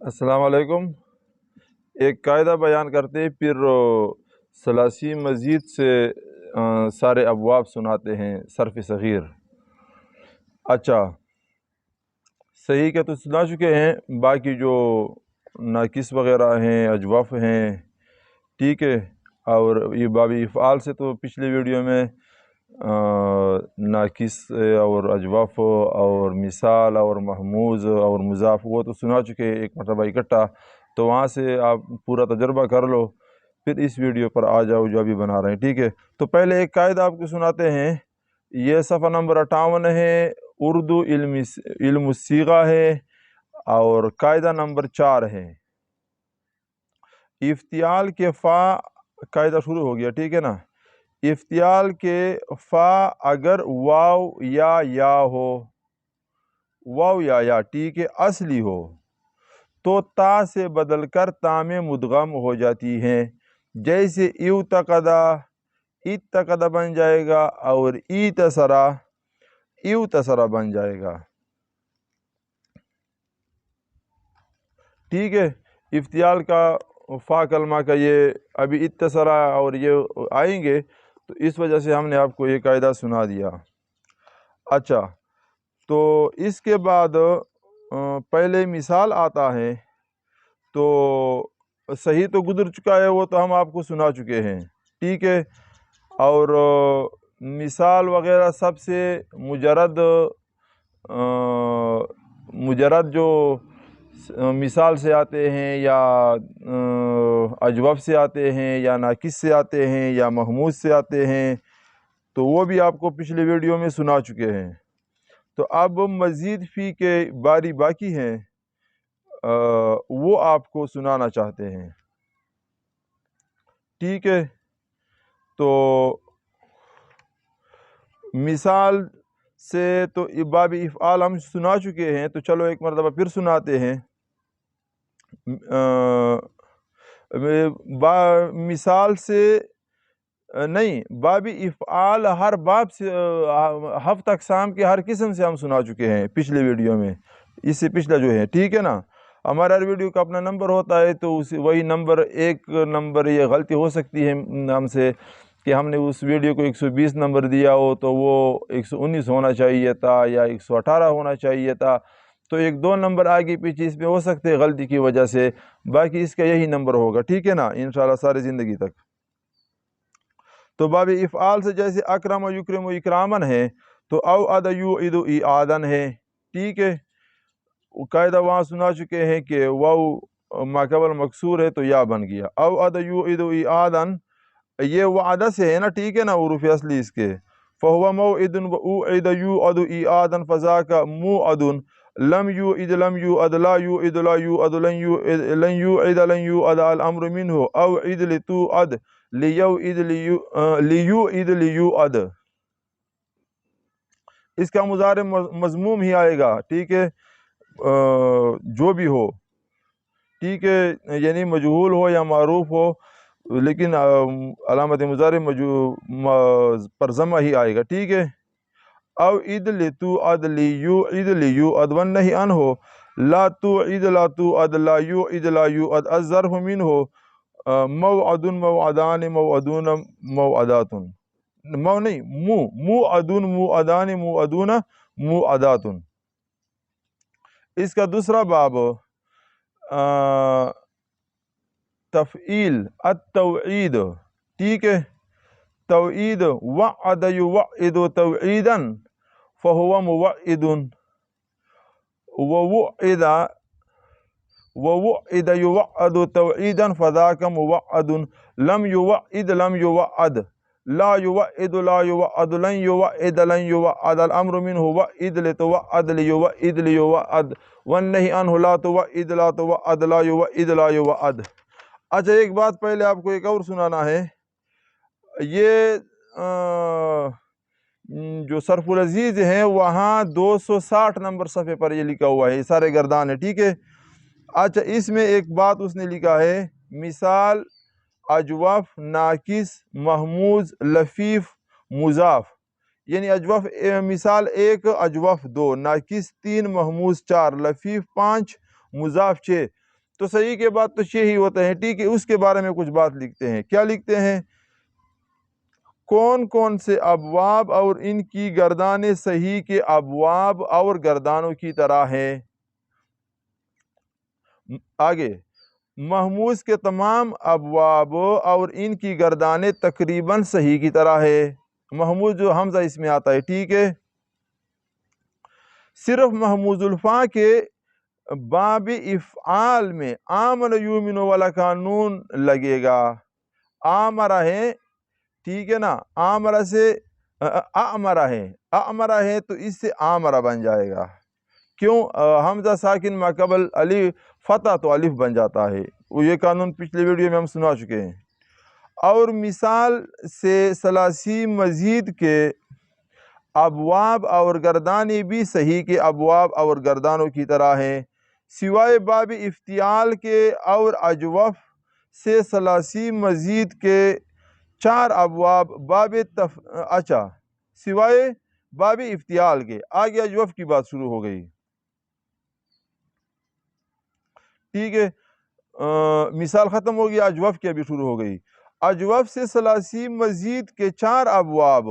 السلام علیکم۔ ایک قاعدہ بیان کرتے پھر ثلاثی مزید سے سارے ابواب سناتے ہیں صرف صغیر۔ اچھا صحیح کہ تو سنا چکے ہیں، باقی جو ناقص وغیرہ ہیں، اجوف ہیں، ٹھیک ہے، اور یہ باب افعال سے تو پچھلے ویڈیو میں ناقص اور اجوف اور مثال اور محموز اور مضاف وہ تو سنا چکے ایک مرتبہ اکٹھا، تو وہاں سے آپ پورا تجربہ کر لو، پھر اس ویڈیو پر آ جاؤ جو ابھی بنا رہے ہیں، ٹھیک ہے۔ تو پہلے ایک قاعدہ آپ کو سناتے ہیں، یہ صفحہ نمبر 58 ہے، اردو علم الصیغہ ہے، اور قاعدہ نمبر 4 ہے۔ افتعال کے فا قاعدہ شروع ہو گیا، ٹھیک ہے نا۔ افتعال کے فا اگر واو یا ہو، واو یا ٹھیک ہے، اصلی ہو تو تا سے بدل کر تا میں مدغم ہو جاتی ہیں، جیسے ایوتقدا اتقدا بن جائے گا، اور ایوتسرا بن جائے گا، ٹھیک ہے۔ افتعال کا فا کلمہ کا یہ ابھی اتصرا اور یہ آئیں گے، تو اس وجہ سے ہم نے آپ کو یہ قاعدہ سنا دیا۔ اچھا تو اس کے بعد پہلے مثال آتا ہے، تو صحیح تو گزر چکا ہے، وہ تو ہم آپ کو سنا چکے ہیں، ٹھیک ہے۔ اور مثال وغیرہ سب سے مجرد جو مثال سے آتے ہیں، یا اجوف سے آتے ہیں، یا ناقص سے آتے ہیں، یا محموز سے آتے ہیں، تو وہ بھی آپ کو پچھلے ویڈیو میں سنا چکے ہیں۔ تو اب مزید فی کے باری باقی ہیں، وہ آپ کو سنانا چاہتے ہیں، ٹھیک ہے۔ تو مثال سے تو باب افعال ہم سنا چکے ہیں، تو چلو ایک مرتبہ پھر سناتے ہیں۔ مثال سے نہیں، باب افعال ہر باب سے ہفت اقسام کے ہر قسم سے ہم سنا چکے ہیں پچھلے ویڈیو میں، اس سے پچھلا جو ہے، ٹھیک ہے نا۔ ہمارا ہر ویڈیو کا اپنا نمبر ہوتا ہے، تو وہی نمبر ایک نمبر یہ غلطی ہو سکتی ہے ہم سے کہ ہم نے اس ویڈیو کو 120 نمبر دیا ہو تو وہ 119 ہونا چاہیے تھا، یا 118 ہونا چاہیے تھا، تو ایک دو نمبر آگے پیچھے اس میں ہو سکتے ہیں غلطی کی وجہ سے، باقی اس کا یہی نمبر ہوگا، ٹھیک ہے نا، انشاءاللہ ساری زندگی تک۔ تو باب افعال سے جیسے اکرم و یکرم و اکرامن ہے، تو اوعد یوعد ایعادن ہے، ٹھیک ہے۔ قاعدہ وہاں سنا چکے ہیں کہ واو ما قبل مکسور ہے تو یا بن گیا۔ اوعد یوعد ایعادن یہ وعدہ سے ہے نا، ٹھیک ہے نا، حروف اصلی اس کے، فہو موعد و اوعد یوعد ایعادن فذاک موعد لم یوعد لم یوعد لا یوعد لا یوعد لن یوعد لن یوعد الامر منہ اوعد لتوعد لیوعد لیوعد لیوعد، اس کا مضارع مضموم ہی آئے گا، ٹھیک ہے، جو بھی ہو، ٹھیک ہے، یعنی مجہول ہو یا معروف ہو، لیکن علامت مضارع پر ضمہ ہی آئے گا، ٹھیک ہے۔ او عد لتوعد لیوعد لیوعد والنہی عنہ لا توعد لا توعد لا یوعد لا یوعد الظرف منہ موعد موعدان موعدون موعدات، نہیں موعدون موعدان موعدون موعدات۔ اس کا دوسرا باب تفعیل التوعید، ٹھیک ہے۔ توعید وعد یوعد توعیدا فہو موعد، ووعد یوعد توعیدا فذاک موعد، لم یوعد لم یوعد لا یوعد لا یوعد لن یوعد لن یوعد الامر منہ وعد لتوعد لیوعد لیوعد والنہی عنہ لا توعد لا توعد لا یوعد لا یوعد۔ اچھا ایک بات پہلے آپ کو ایک اور سنانا ہے، یہ جو صرف العزیز ہیں وہاں 260 نمبر صفحے پر یہ لکھا ہوا ہے، یہ سارے گردان ہے، ٹھیک ہے۔ اچھا اس میں ایک بات اس نے لکھا ہے، مثال اجوف ناقص محموز لفیف مضاف، یعنی اجوف مثال 1 اجوف 2 ناقص 3 محموز 4 لفیف 5 مضاف 6، تو صحیح کے بعد تو شے ہی ہوتے ہیں، ٹھیک ہے. اس کے بارے میں کچھ بات لکھتے ہیں. کیا لکھتے ہیں؟ کون کون سے ابواب اور ان کی گردانیں صحیح کے ابواب اور گردانوں کی طرح ہیں. آگے، محموز کے تمام ابواب اور ان کی گردانیں تقریباً صحیح کی طرح ہے. محموز جو حمزہ اس میں آتا ہے، ٹھیک ہے. صرف محموز الفاء کے باب افعال میں آمن یومن والا قانون لگے گا. آمرہ ہے، ٹھیک ہے نا. آمرہ سے اعمرہ ہے تو اس سے آمرہ بن جائے گا. کیوں؟ حمزہ ساکن ما قبل الف فتح تو الف بن جاتا ہے. وہ یہ قانون پچھلے ویڈیو میں ہم سنا چکے ہیں. اور مثال سے ثلاثی مزید کے ابواب اور گردانے بھی صحیح کے ابواب اور گردانوں کی طرح ہیں، سوائے باب افتعال کے اور اجوف سے ثلاثی مزید کے 4 ابواب اچھا سوائے باب افتعال کے. آگے اجوف کی بات شروع ہو گئی، ٹھیک ہے. مثال ختم ہو گیا، اجوف کی ابھی شروع ہو گئی. اجوف سے ثلاثی مزید کے 4 ابواب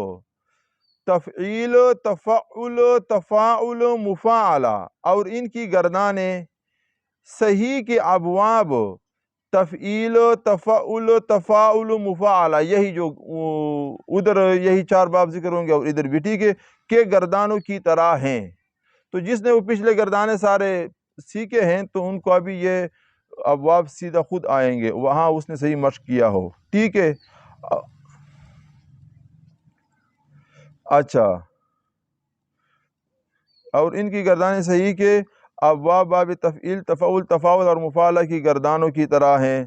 تفعیل، تفعل، تفاعل، مفاعلہ اور ان کی گردانیں صحیح کے ابواب تفعیل، تفعل، تفاعل، مفاعلہ، یہی جو ادھر یہی 4 باب ذکر ہوں گے اور ادھر بھی، ٹھیک ہے، کہ گردانوں کی طرح ہیں. تو جس نے وہ پچھلے گردانے سارے سیکھے ہیں تو ان کو ابھی یہ ابواب سیدھا خود آئیں گے وہاں اس نے صحیح مشق کیا ہو، ٹھیک ہے. اچھا، اور ان کی گردانیں صحیح کے ابواب باب تفعیل، تفعل، تفاعل اور مفاعلہ کی گردانوں کی طرح ہیں.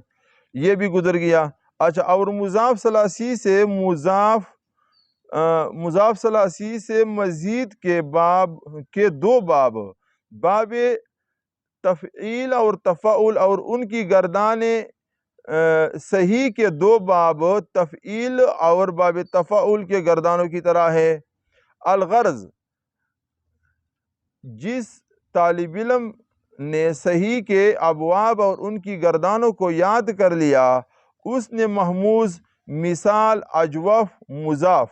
یہ بھی گزر گیا. اچھا، اور مضاف ثلاثی سے مضاف ثلاثی سے مزید کے باب کے 2 باب، باب تفعیل اور تفعل اور ان کی گردانیں صحیح کے 2 باب تفعیل اور باب تفعل کے گردانوں کی طرح ہے. الغرض، جس طالب علم نے صحیح کے ابواب اور ان کی گردانوں کو یاد کر لیا اس نے محموز، مثال، اجوف، مضاف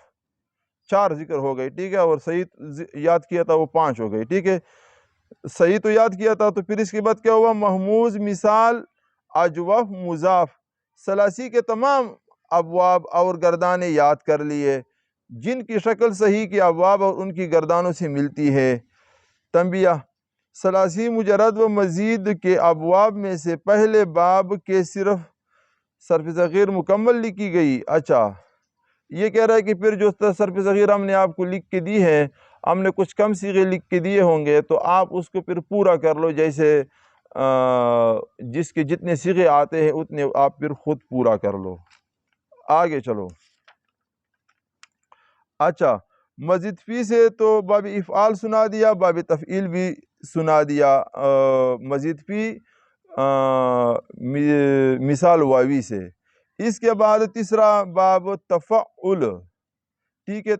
4 ذکر ہو گئے، ٹھیک ہے. اور صحیح یاد کیا تھا وہ 5 ہو گئے، ٹھیک ہے. صحیح تو یاد کیا تھا، تو پھر اس کے بعد کیا ہوا؟ محموز، مثال، اجوف، مضاف ثلاثی کے تمام ابواب اور گردانیں یاد کر لیے جن کی شکل صحیح کے ابواب اور ان کی گردانوں سے ملتی ہے. تنبیہ: ثلاثی مجرد و مزید کے ابواب میں سے پہلے باب کے صرف صرف صغیر مکمل لکھی گئی. اچھا، یہ کہہ رہا ہے کہ پھر جو صرف صغیر ہم نے آپ کو لکھ کے دی ہے، ہم نے کچھ کم صیغے لکھ کے دیے ہوں گے تو آپ اس کو پھر پورا کر لو، جیسے جس کے جتنے صیغے آتے ہیں اتنے آپ پھر خود پورا کر لو. آگے چلو. اچھا، مزید فی سے تو باب افعال سنا دیا، باب تفعیل بھی سنا دیا. مزید فی مثال واوی سے. اس کے بعد تیسرا باب تفعل، ٹھیک ہے.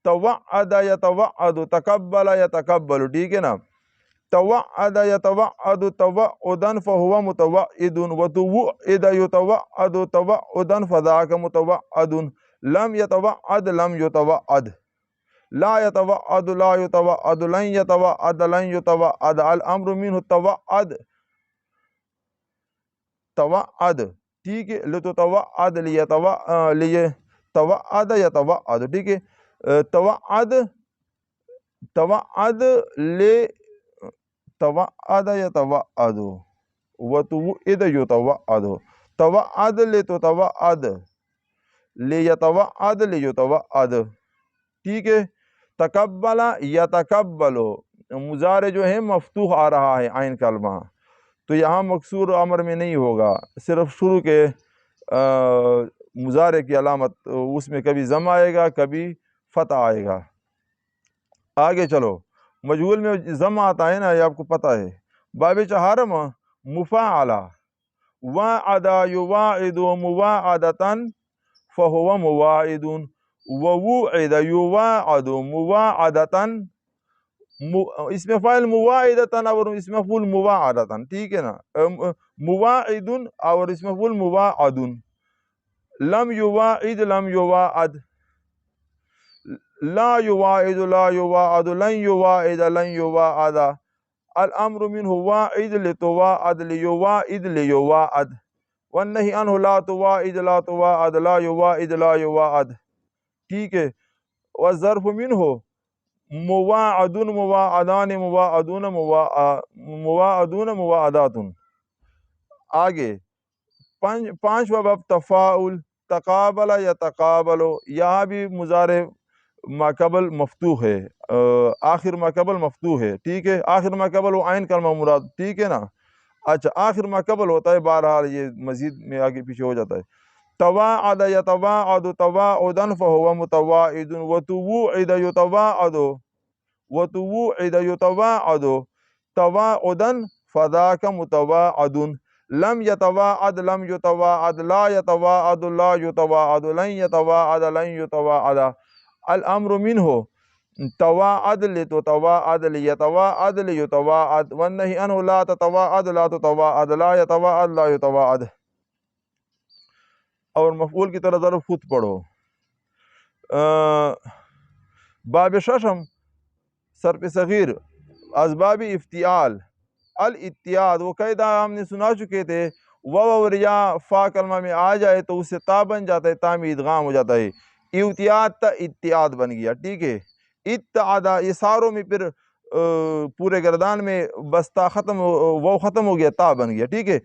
توعد یتوعد، تقبل یتقبل، ٹھیک ہے نا. توعد یتوعد توعدا فهو متوعد، وتوعد یتوعد توعدا فذاک متوعد، لم یتوعد لم یتوعد، لا یتوعد لا یتوعد، لن یتوعد لن یتوعد، الامر منه توعد توعد، ٹھیک ہے. لتتوعد لیتوعد یتوعد، ٹھیک ہے. توعد توعد توعد یتوعد، وتوعد یتوعد، توعد لتتوعد، لیتوعد لیتوعد، ٹھیک ہے. تقبل یتقبل، مضارع جو ہے مفتوح آ رہا ہے عین کلمہ، تو یہاں مکسور امر میں نہیں ہوگا، صرف شروع کے مضارع کی علامت اس میں کبھی ضم آئے گا کبھی فتح آئے گا. آگے چلو. مجہول میں ضم آتا ہے نا، یہ آپ کو پتہ ہے. باب چہارم مفاعلہ، وعد یواعد مواعدۃ فہو مواعد، ووعد یواعد مواعدۃ اس میں فاعل مواعدتن اور اس میں مفعول مواعدتن، ٹھیک ہے نا، مواعد اور اس میں مفعول مواعد، لم یواعد لم یواعد، لا یواعد لا یواعد، لن یواعد لن یواعد، الامر منه واعد لتواعد لیواعد لیواعد، والنہی عنہ لا تواعد لا تواعد لا یواعد لا یواعد، ٹھیک ہے، والظرف منہ مواعد مواعدان مواعدون مواعدون مواعدات۔ آگے پانچواں باب تفاعل، تقابل یا تقابل، یہاں بھی مضارع ما قبل مفتوح ہے، آخر ما قبل مفتوح ہے، ٹھیک ہے، آخر ما قبل وہ عین کلمہ مراد، ٹھیک ہے نا، اچھا آخر ما قبل ہوتا ہے، بہرحال یہ مزید میں آگے پیچھے ہو جاتا ہے۔ تواعد یتواعد تواعدا فهو متواعد، وتوعد یتواعد وتوعد یتواعد تواعدا فذاک متواعد، لم یتواعد لم یتواعد لا یتواعد لا یتواعد لن یتواعد لن یتواعد، الامر منہ تواعد لتتواعد لیتواعد لیتواعد، والنہی عنہ لا تتواعد لا تتواعد لا یتواعد لا یتواعد۔ اور مفعول کی طرح ضرب خود پڑھو۔ باب ششم صرف صغیر، اسباب افتعال، الاتیاد، وہ قاعدہ ہم نے سنا چکے تھے، واو اور یا فا کلمہ میں آ جائے تو اس سے تا بن جاتا ہے، تا میں ادغام ہو جاتا ہے، اتیاد تا اتیاد بن گیا، ٹھیک ہے، اتعادا، یہ ساروں میں پھر پورے گردان میں بس تا ختم، واو ختم ہو گیا، تا بن گیا، ٹھیک ہے،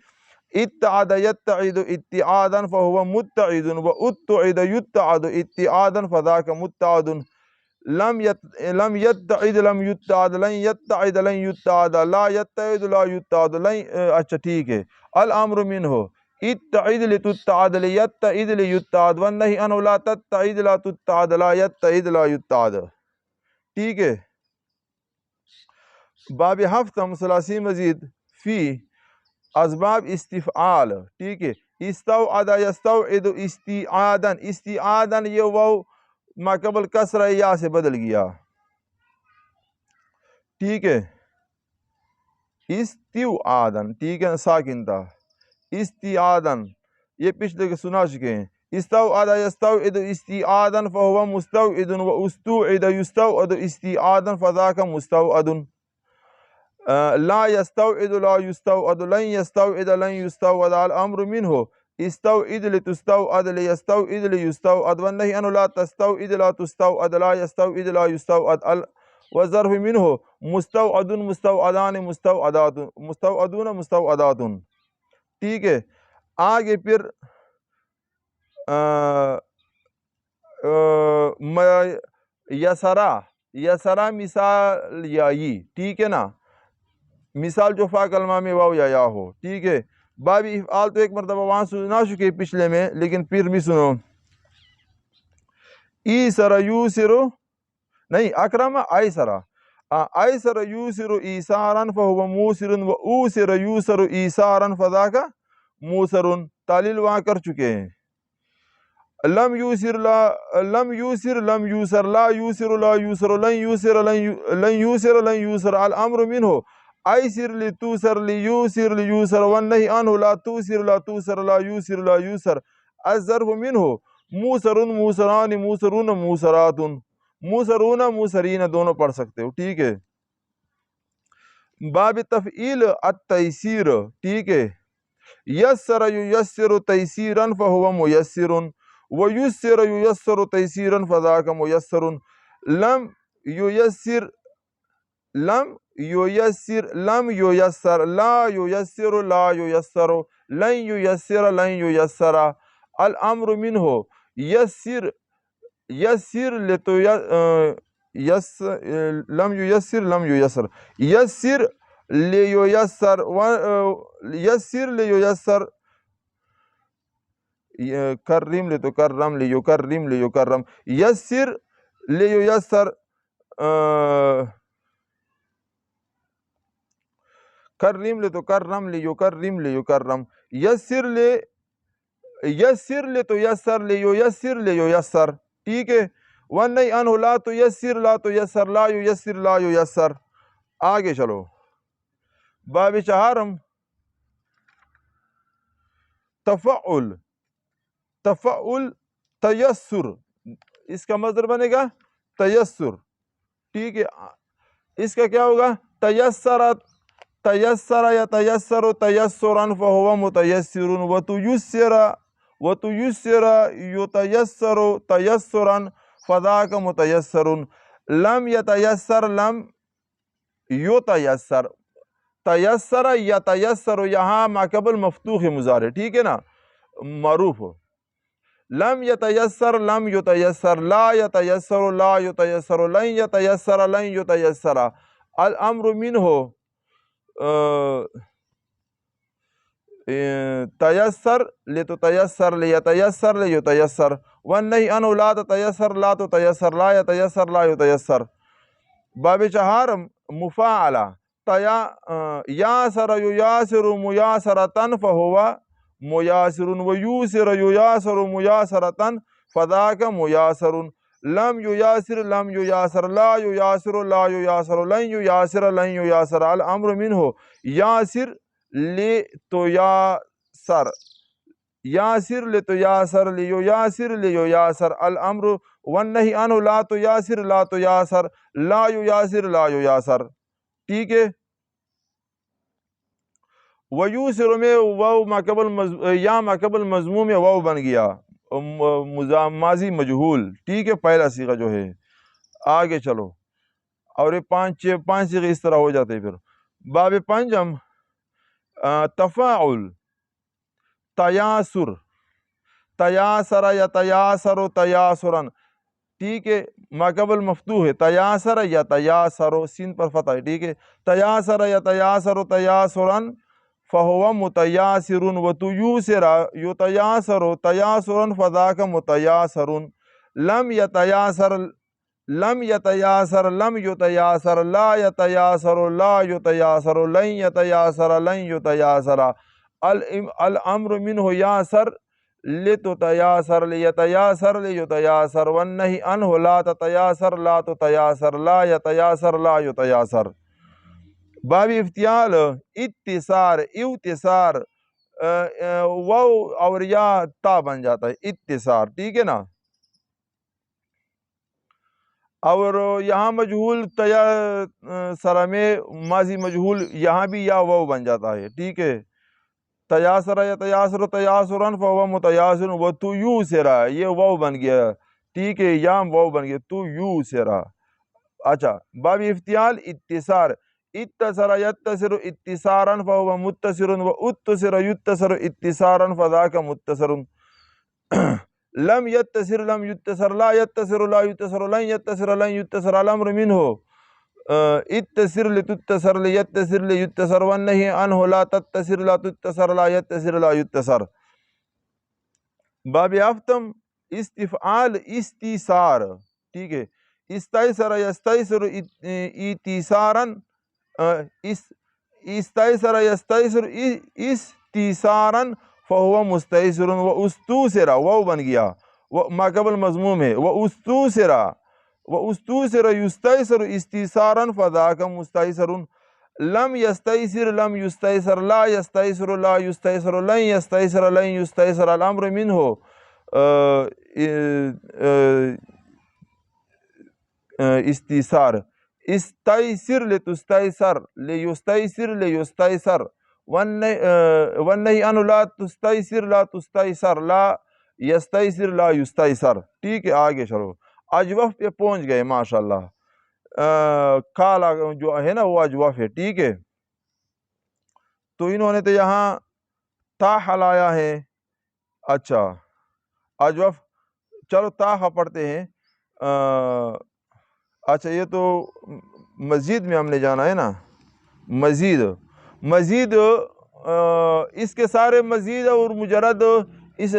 اتعاد یتعد اتعادا فهو متعد، واتعد یتعد اتعادا فذاک متعد، لم یتعد لم یتعد لن یتعد لن یتعد لا یتعد لا یتعد لن، اچھا ٹھیک ہے، الامر منہ اتعد لتتعد لیتعد لیتعد، والنہی عنہ لا تتعد لا تتعد لا یتعد لا یتعد، ٹھیک ہے۔ باب ہفتم ثلاثی مزید فی اسباب استفعال، ٹھیک ہے، استوعد یستوعد استعادا، استعادا یہ واو ما قبل کسرہ یا سے بدل گیا، ٹھیک ہے، استوعادا، ٹھیک ہے، ساکن تھا، استعادا یہ پچھلے کے سنا چکے ہیں، استوعد یستوعد استعادا فهو مستوعد، واستوعد یستوعد استعادا فذاک مستوعد، لا یستوعد لا یستوعد لن یستوعد لن یستوعد، الامر منہ استوعد لتستوعد لیستوعد لیستوعد، والنہی عنہ لا تستوعد لا تستوعد لا یستوعد لا یستوعد، والظرف منہ مستوعد مستوعدان مستوعدات مستوعدون مستوعدات، ٹھیک ہے۔ آگے پھر یسرا، یسرا مثال یائی، ٹھیک ہے نا، مثال جو فا کلمہ میں واو یا ہو، ٹھیک ہے۔ باب افعال تو ایک مرتبہ وہاں سنا چکے پچھلے میں، لیکن پھر بھی سنو، ایسر یوسر، نہیں اکرم ایسر، ایسر یوسر ایسارا فہو موسر، و اوسر یوسر ایسارا فذاک موسر، تعلیل وہاں کر چکے ہیں۔ لم یوسر لا لم یوسر لم یوسر لا یوسر لا یوسر لن یوسر لن یوسر لن یوسر، الامر منہ ایسر لتوسر لیوسر لیوسر، والنہی عنہ لا توسر لا توسر لا یوسر لا یوسر، الظرف منہ موسر موسران موسرون موسرات، موسرون موسرین دونوں پڑھ سکتے ہو، ٹھیک ہے۔ باب تفعیل التیسیر، ٹھیک ہے، یسر یسر تیسیرا فہو میسر، ویسر یسر تیسیرا فذاک میسر، لم یسر لم یسر لم یسر لا یسر لا یسر لن یسر لن یسر، الامر منہ یسر یسر لم یسر لم یسر یسر لیسر یسر لیسر، کرم لتکرم لیکرم لیکرم، یسر لیسر، کرم لتکرم لیکرم لیکرم، یسر لتیسر لیسر لیسر، ٹھیک ہے، والنہی عنہ لا تیسر لا تیسر لا یسر لا یسر، آگے چلو باب چہارم تفعل. تفعل تیسر، اس کا مصدر بنے گا تیسر. ٹھیک ہے، اس کا کیا ہوگا؟ تیسرت، تیسر یتیسر تیسرا فہو متیسر، وتیسر وتیسر یتیسر تیسرا فذاک متیسر. لم یتیسر لم یتیسر، تیسر یتیسر یہاں ما قبل مفتوح مضارع، ٹھیک ہے نا، معروف. لم یتیسر لم یتیسر، لا یتیسر لا یتیسر، لن یتیسر لن یتیسر. الامر منہ تیسر لتتیسر لیتیسر لیتیسر، والنہی عنہ لا تتیسر لا تتیسر، لا یتیسر لا یتیسر. باب چہارم مفاعلہ. یاسر یاسر میاسرتن فہو میاسر، ویوسر یاسر میاسرتن فذاک میاسر. لم یاسر لم یاسر، لا یاسر لا یاسر، لن یاسر لن یاسر. الامر منہ یاسر لتیاسر، یاسر لتیاسر لیاسر لیاسر. الامر والنہی عنہ لا تیاسر لا تیاسر، لا یاسر لا یاسر. ٹھیک ہے. ویوسر میں واو ما قبل یا ما قبل مضموم میں واو بن گیا، ماضی مجہول. ٹھیک ہے، پہلا صیغہ جو ہے. آگے چلو، اور یہ پانچ صیغے اس طرح ہو جاتے ہیں. پھر باب پنجم تفاعل تیاسر. تیاسر یتیاسر تیاسرا، ٹھیک ہے، ما قبل مفتوح ہے. تیاسر یتیاسر، سین پر فتح ہے. ٹھیک ہے. تیاسر یتیاسر تیاسرا فہو متیاسر، وتیسر یتیاسر تیاسرا فذاک متیاسر. لم یتیاسر لم یتیاسر لم یتیاسر، لا یتیاسر لا یتیاسر، لن یتیاسر لن یتیاسر. الامر منہ یاسر لتتیاسر لیتیاسر لیتیاسر، والنہی عنہ لا تتیاسر لا تتیاسر، لا یتیاسر لا یتیاسر. باب افتعال اتصار اوتصار، واو اور یا تا بن جاتا ہے اتصار. ٹھیک ہے نا. اور یہاں مجہول تیاسر میں ماضی مجہول، یہاں بھی یا واو بن جاتا ہے. ٹھیک ہے. تیاسر یتیاسر تیاسرا فہو متیاسر، وتیسر یہ واو بن گیا. ٹھیک ہے، یا واو بن گیا تیسر. اچھا، باب افتعال اتصار. اتصر یتصر اتصارا فہو متصر، واتسر یتصر اتصارا فذاک متصر. لم یتصر لم یتصر، لا یتصر لا یتصر، لن یتصر لن یتصر. الامر منہ اتصر لتتصر لیتصر لیتصر، والنہی عنہ لا تتصر لا تتصر، لا یتصر لا یتصر. باب ہفتم استفعال استیثار. ٹھیک ہے. استیسر یستیسر ایتیسارا، استیسر یستیسر استیسارا فہو مستیسر، واستوسر واو بن گیا، ما قبل مضموم ہے. واستوسر واستوسر یستیسر استیسارا فذاک مستیسر. لم یستیسر لم یستیسر، لا یستیسر لا یستیسر، لن یستیسر لن یستیسر. الامر منہ استیثار. استیسر لتستیسر لیستیسر لیستیسر، والنہی عنہ لا تستیسر لا تستیسر، لا یستیسر لا یستیسر. ٹھیک ہے. آگے چلو، اجوف پہ پہنچ گئے ماشاءاللہ. کالا جو ہے نا وہ اجوف ہے. ٹھیک ہے. تو انہوں نے تو یہاں تا ہلایا ہے. اچھا اجوف، چلو تا پڑھتے ہیں. اچھا، یہ تو مزید میں ہم نے جانا ہے نا. مزید اس کے سارے مزید اور مجرد، اس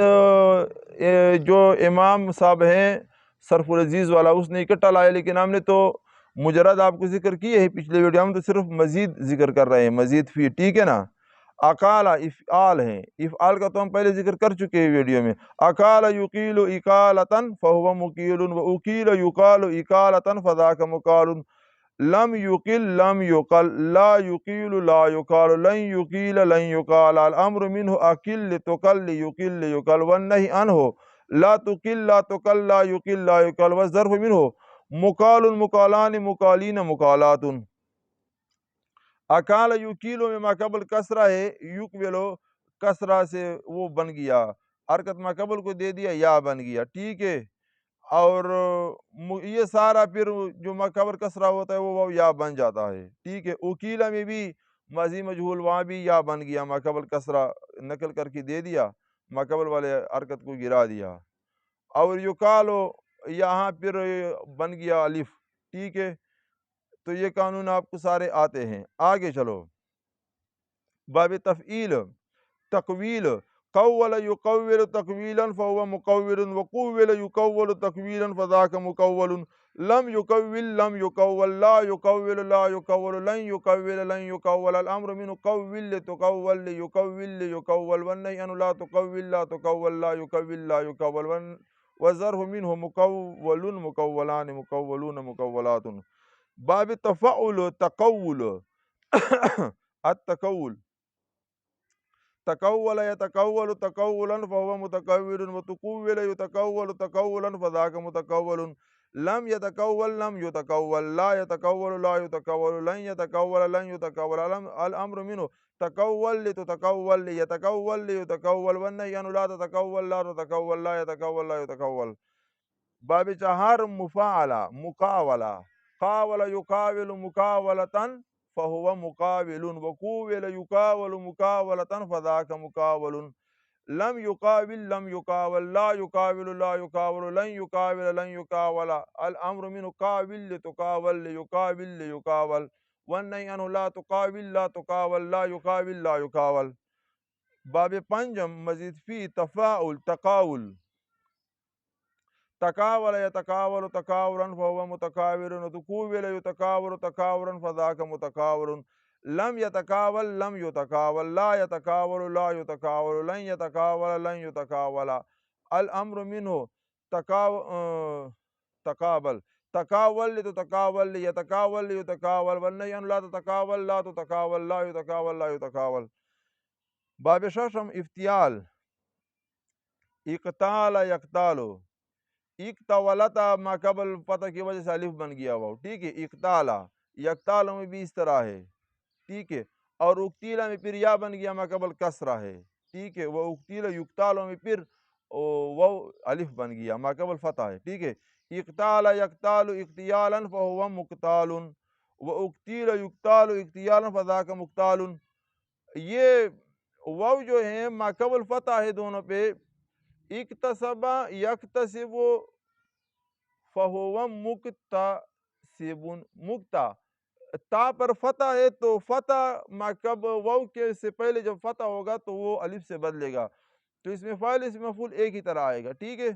جو امام صاحب ہیں صرف العزیز والا اس نے اکٹھا لایا، لیکن ہم نے تو مجرد آپ کو ذکر کیے ہے پچھلے ویڈیو. ہم تو صرف مزید ذکر کر رہے ہیں، مزید فی. ٹھیک ہے نا. اقال افعال ہیں. افعال کا تو ہم پہلے ذکر کر چکے ہیں ویڈیو میں. اقال یقیل اقالۃ فہو مقیل، واقیل یقال اقالۃ فذاک مقال. لم یقل لم یقل، لا یقیل لا یقال، لن یقیل لن یقال، الامر منہ اقل تقل یقل یقل، والنہی عنہ لا تقل لا تقل لا یقل لا یقل، والظرف منہ مقال مقالان مقالین مقالات۔ اکال یقیلو میں ماقبل کسرہ ہے، یقبلو کسرہ سے وہ بن گیا، حرکت ماقبل کو دے دیا، یا بن گیا، ٹھیک ہے۔ اور یہ سارا پھر جو ماقبل کسرہ ہوتا ہے وہ یا بن جاتا ہے، ٹھیک ہے۔ اکیلا میں بھی ماضی مجہول، وہاں بھی یا بن گیا، ماقبل کسرہ نقل کر کے دے دیا، ماقبل والے حرکت کو گرا دیا۔ اور یقالو یہاں پھر بن گیا الف، ٹھیک ہے۔ تو یہ قانون آپ کو سارے آتے ہیں۔ آگے چلو، باب تفعیل تقویل، قول یقول تقویلا فهو مقول، وقول یقول تقویلا فذاک مقول، لم یقول لم یقول، لا یقول لا یقول، لن یقول لن یقول، الامر من قول تقول یقول یقول، والنہی عنہ لا تقول لا تقول، لا یقول لا یقول، والظرف منہ مقول مقولان مقولون مقولات۔ باب تفعل تقول التقول، تقول يتقول تقولا فهو متقول، وتقول يتقول تقولا فذاك متقول، لم يتقول لم يتقول، لا يتقول لا يتقول، لن يتقول لن يتقول، الامر منه تقول لتتقول يتقول ليتقول، والنهي عنه لا تتقول لا تتقول، لا يتقول لا يتقول۔ باب چہار مفاعلہ مقاولہ، قاول یقاول مقاولة فهو مقاول، وقوول یقاول مقاولة فذاك مقاول، لم یقاول لم یقاول، لا یقاول لا یقاول، لن یقاول لن یقاول، الامر من قاول تقاول یقاول یقاول، والنہی عنہ لا تقاول لا تقاول، لا یقاول لا یقاول۔ باب پنجم مزید فی تفاعل تقاول، تقاول يتقاول تقاولا فهو متقاول، وتقاول يتقاول تقاولا فذاك متقاول، لم يتقاول لم يتقاول، لا يتقاول لا يتقاول، لن يتقاول لن يتقاول، الامر منه تقابل، تقاول لتتقاول يتقاول ليتقاول، والنهي عنه لا تتقاول لا تتقاول، لا يتقاول لا يتقاول۔ باب ششم افتیال، اقتال یقتالو، اقتولتا ماقبل فتح کی وجہ سے الف بن گیا ہوا، ٹھیک ہے۔ اقتالا یقتالوں میں بھی اس طرح ہے، ٹھیک ہے۔ اور اقتیلا میں پھر یا بن گیا ماقبل کسرہ ہے، ٹھیک ہے۔ وہ اقتیلا یقتالوں میں پھر وہ الف بن گیا ماقبل فتح ہے، ٹھیک ہے۔ اقتالا یقتال اقتیالا فهو مقتال، واقتیل یقتال اقتیالا فذاک مقتال۔ یہ واو جو ہیں ماقبل فتح ہے دونوں پہ، اکتسبا یکتسب فہو مکتسب، مکتا تا پر فتح ہے تو فتح واو کے سے پہلے جب فتح ہوگا تو وہ الف سے بدلے گا، تو اس میں فاعل اس میں مفعول ایک ہی طرح آئے گا، ٹھیک ہے۔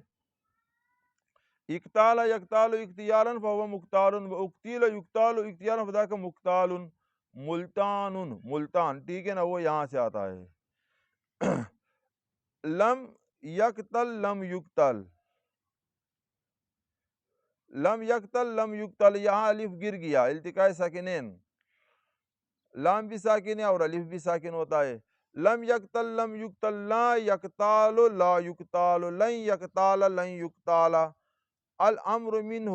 اقتال یقتال اقتیالا فهو مقتال، واقتیل یقتال اقتیالا فذاک مقتال، ملتان ملتان، ٹھیک ہے نا، وہ یہاں سے آتا ہے۔ لم یقتل لم یقتل، لم یقتل لم یقتل، یہاں الف گر گیا، التقاء ساکنین، لام بھی ساکن ہے اور الف بھی ساکن ہوتا ہے۔ لم یقتل لم یقتل، لا یقتال لا یقتال، لن یقتال لن یقتال، الامر منہ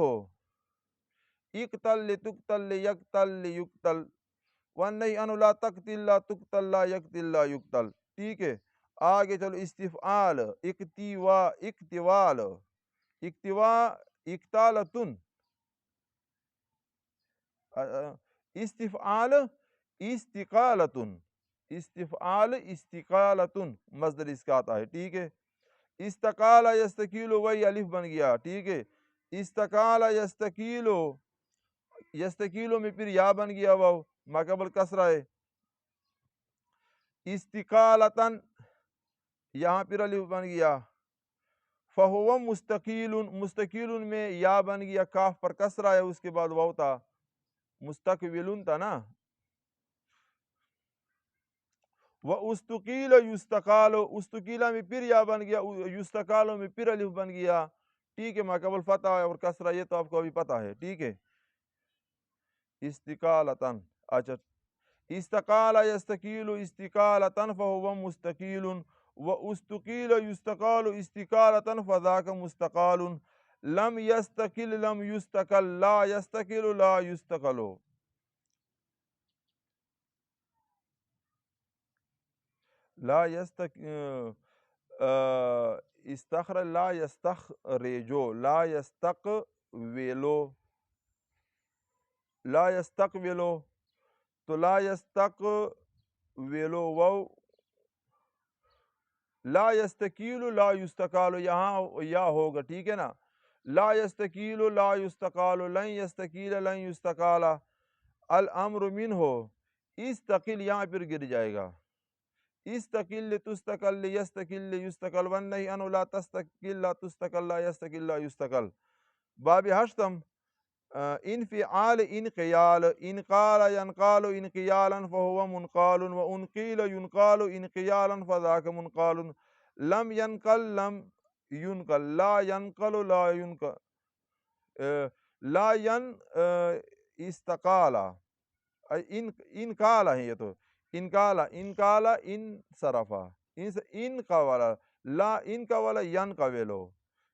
اقتل لتقتل لیقتل لیقتل، والنہی عنہ لا تقتل لا تقتل لا یقتل لا یقتل، ٹھیک ہے۔ آگے چلو، استفعال اکتوا اکتوال، اکتوا اکتالتن، استفعال استقالتن، استفعال استقالتن مصدر اس کا آتا ہے، ٹھیک ہے۔ استقال یستقیل، وہی الف بن گیا، ٹھیک ہے۔ استقال یستقیل، یستقیل میں پھر یا بن گیا، وہ ماقبل کسرہ ہے۔ استقالتن، یہاں پھر الف بن گیا۔ فہو مستقیل، مستقیل میں یا بن گیا، کاف پر کسرہ ہے، اس کے بعد واو تھا، مستقبل تھا نا۔ وَأُسْتُقِيلَ يُسْتَقَالُ، استقیلہ میں پھر یا بن گیا، یستقالو میں پھر الف بن گیا، ٹھیک ہے۔ ماقبل فتح اور کسرہ، یہ تو آپ کو ابھی پتہ ہے، ٹھیک ہے۔ استقالتن. اچھا استقال یستقیل استقالتن فهو مستقیل واستقیل یستقال استقالتن فذاک مستقال لم یستقل لم یستقل لا یستقل لا یستقل. لا استخرج لا یستخرجو لا یستقولو لا یستقبلو تو لا یستقبلو وہ لا یستقیل لا یستقال یہاں یا ہوگا ٹھیک ہے نا. لا یستقیل لا یستقال لن یستقیل لن یستقال الامر منہ استقل یہاں پر گر جائے گا. استقل تستقل یستقل یستقل والنہی عنہ لا تستقل لا تستقل لا یستقل لا یستقل. باب ہشتم انفعال انقیال انقال ینقال انقیالا فهو منقال وانقیل ینقال انقیالا فذاک منقال لم ینقل لم ینقل لا ینقل لا ینقل لا ین استقالا انقال ہے یہ تو انقالا انقالا انصرفا انقوالا لا انقوالا ینقویلو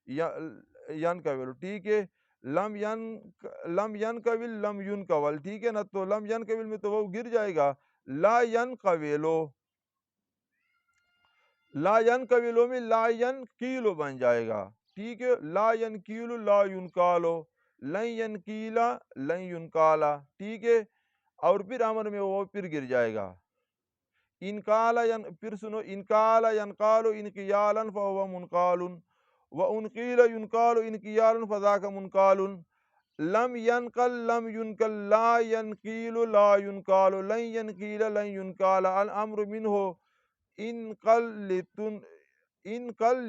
ینقویلو ٹھیک ہے. لم ینقول لم ینقول ٹھیک ہے نا. تو لم ینقول میں تو وہ گر جائے گا. لا ینقولو لا ینقولو میں لا ینقیلو بن جائے گا ٹھیک ہے. لا ینقیلو لا ینقالو لن ینقیلا لن ینقالا ٹھیک ہے. اور پھر امر میں وہ پھر گر جائے گا. انقالا پھر سنو انقالا ینقالو انقیالا فهو منقال وانقیل ینقال انقیالا فذاک منقال لم ینقل لم ینقل لا ینقیل لا ینقال لن ینقیل لن ینقال الامر منہ انقل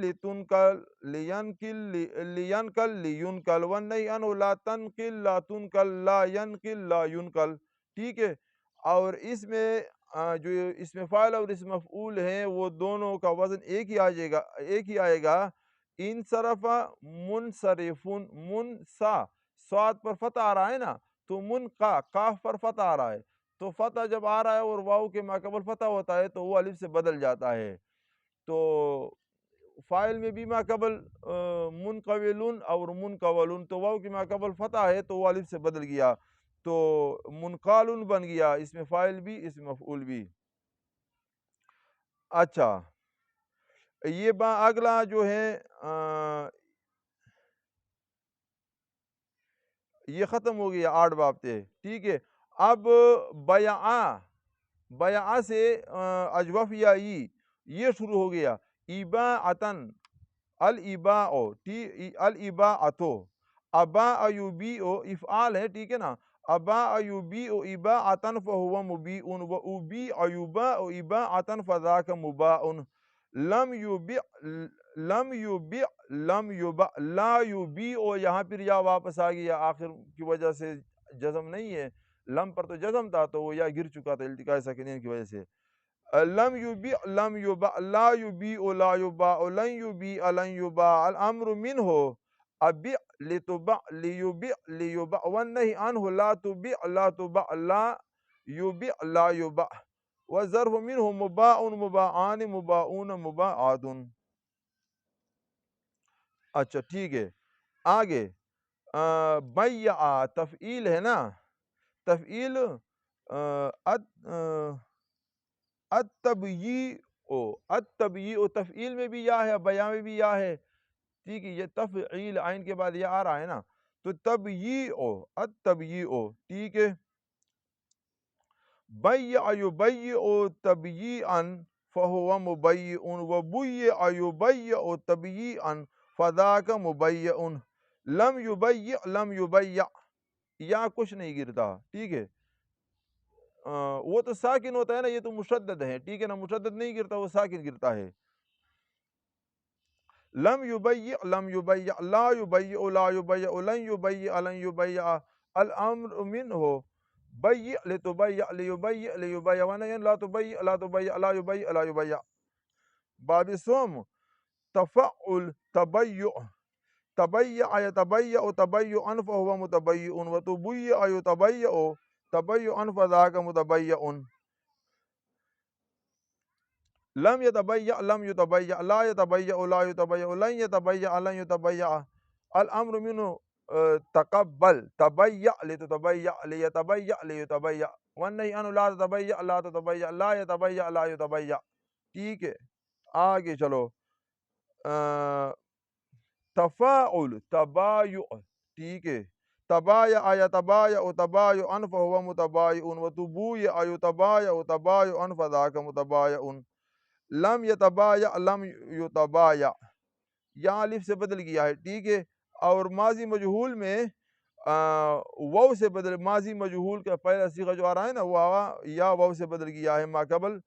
لتنقل لینقل لینقل والنہی عنہ لا تنقل لا تنقل لا ینقل لا ینقل ٹھیک ہے. اور اس میں جو اس میں فاعل اور اس مفعول ہیں وہ دونوں کا وزن ایک ہی آئے گا. انصرف منصرفن منسا صاد پر فتح آ رہا ہے نا تو منقا قاف پر فتح آ رہا ہے. تو فتح جب آ رہا ہے اور واو کے ماقبل فتح ہوتا ہے تو وہ الف سے بدل جاتا ہے. تو فاعل میں بھی ماقبل منقولن اور منقولن تو واو کے ماقبل فتح ہے تو وہ الف سے بدل گیا تو منقالن بن گیا. اس میں فاعل بھی اس میں مفعول بھی. اچھا یہ اگلا جو ہے یہ ختم ہو گیا 8 باب تھے ٹھیک ہے. اب بیعہ سے اجوف یا یہ شروع ہو گیا. ایباعتن الاباء الاباعتو اباء یبیع افعال ہے ٹھیک ہے نا. اباء یبیع اباعتن فهو مبیع وابیع یباع اباعتن فذاک مباع لم یبیع لم یبیع لم یباع لا یبیع یہاں پھر یا واپس آ گیا آخر کی وجہ سے جزم نہیں ہے. لم پر تو جزم تھا تو وہ یا گر چکا تھا التقاء ساکنین کی وجہ سے. لم یبیع لم یباع لا یبیع لا یباع لن یبیع لن یباع الامر منہ ابیع لتباع لیبیع لیباع والنہی عنہ لا تبیع لا تباع لا یبیع لا یباع والظرف منہ مباع مباعان مباعون مباعات. اچھا ٹھیک ہے آگے بیع تفعیل ہے نا. تفعیل التبییع تفعیل میں بھی یا ہے بیع میں بھی یا ہے ٹھیک ہے. یہ تفعیل عین کے بعد یہ آ رہا ہے نا تو تبییع التبییع ٹھیک ہے. بیع یبیع تبییعا فهو مبیع وبیع یبیع تبییعا فذاک مبیع لم یبیع لم یبیع یا کچھ نہیں گرتا ٹھیک ہے. وہ تو ساکن ہوتا ہے نا یہ تو مشدد ہے ٹھیک ہے نا. مشدد نہیں گرتا وہ ساکن گرتا ہے. لم یبیع لم یبیع لا یبیع لا یبیع لن یبیع لن یبیع الامر منہ بیع لتبیع لیبیع لیبیع ونہی لا تبیع لا تبیع لا یبیع لا یبیع. باب سوم تفعل تبیع تبیع یتبیع تبیعا فهو متبیع وتبیع یتبیع تبيعا فذاك متبيع. لم يتبيع لم يتبيع، لا يتبيع لا يتبيع، لن يتبيع لن يتبيع. الأمر منه تقبل، تبيع لتتبيع، ليتبيع ليتبيع. والنهي عنه لا تتبيع لا تتبيع، لا يتبيع لا يتبيع. ٹھیک ہے، آگے چلو. تفاعل تبایع، ٹھیک ہے. تبایع یتبایع تبایعا فهو متبایع، وتبویع یتبایع تبایعا فذاک متبایع. لم یتبایع لم یتبایع، یہاں الف سے بدل گیا ہے، ٹھیک ہے. اور ماضی مجہول میں واو سے بدل، ماضی مجہول کا پہلا صیغہ جو آ رہا ہے نا، وہ یا واو سے بدل گیا ہے، ما قبل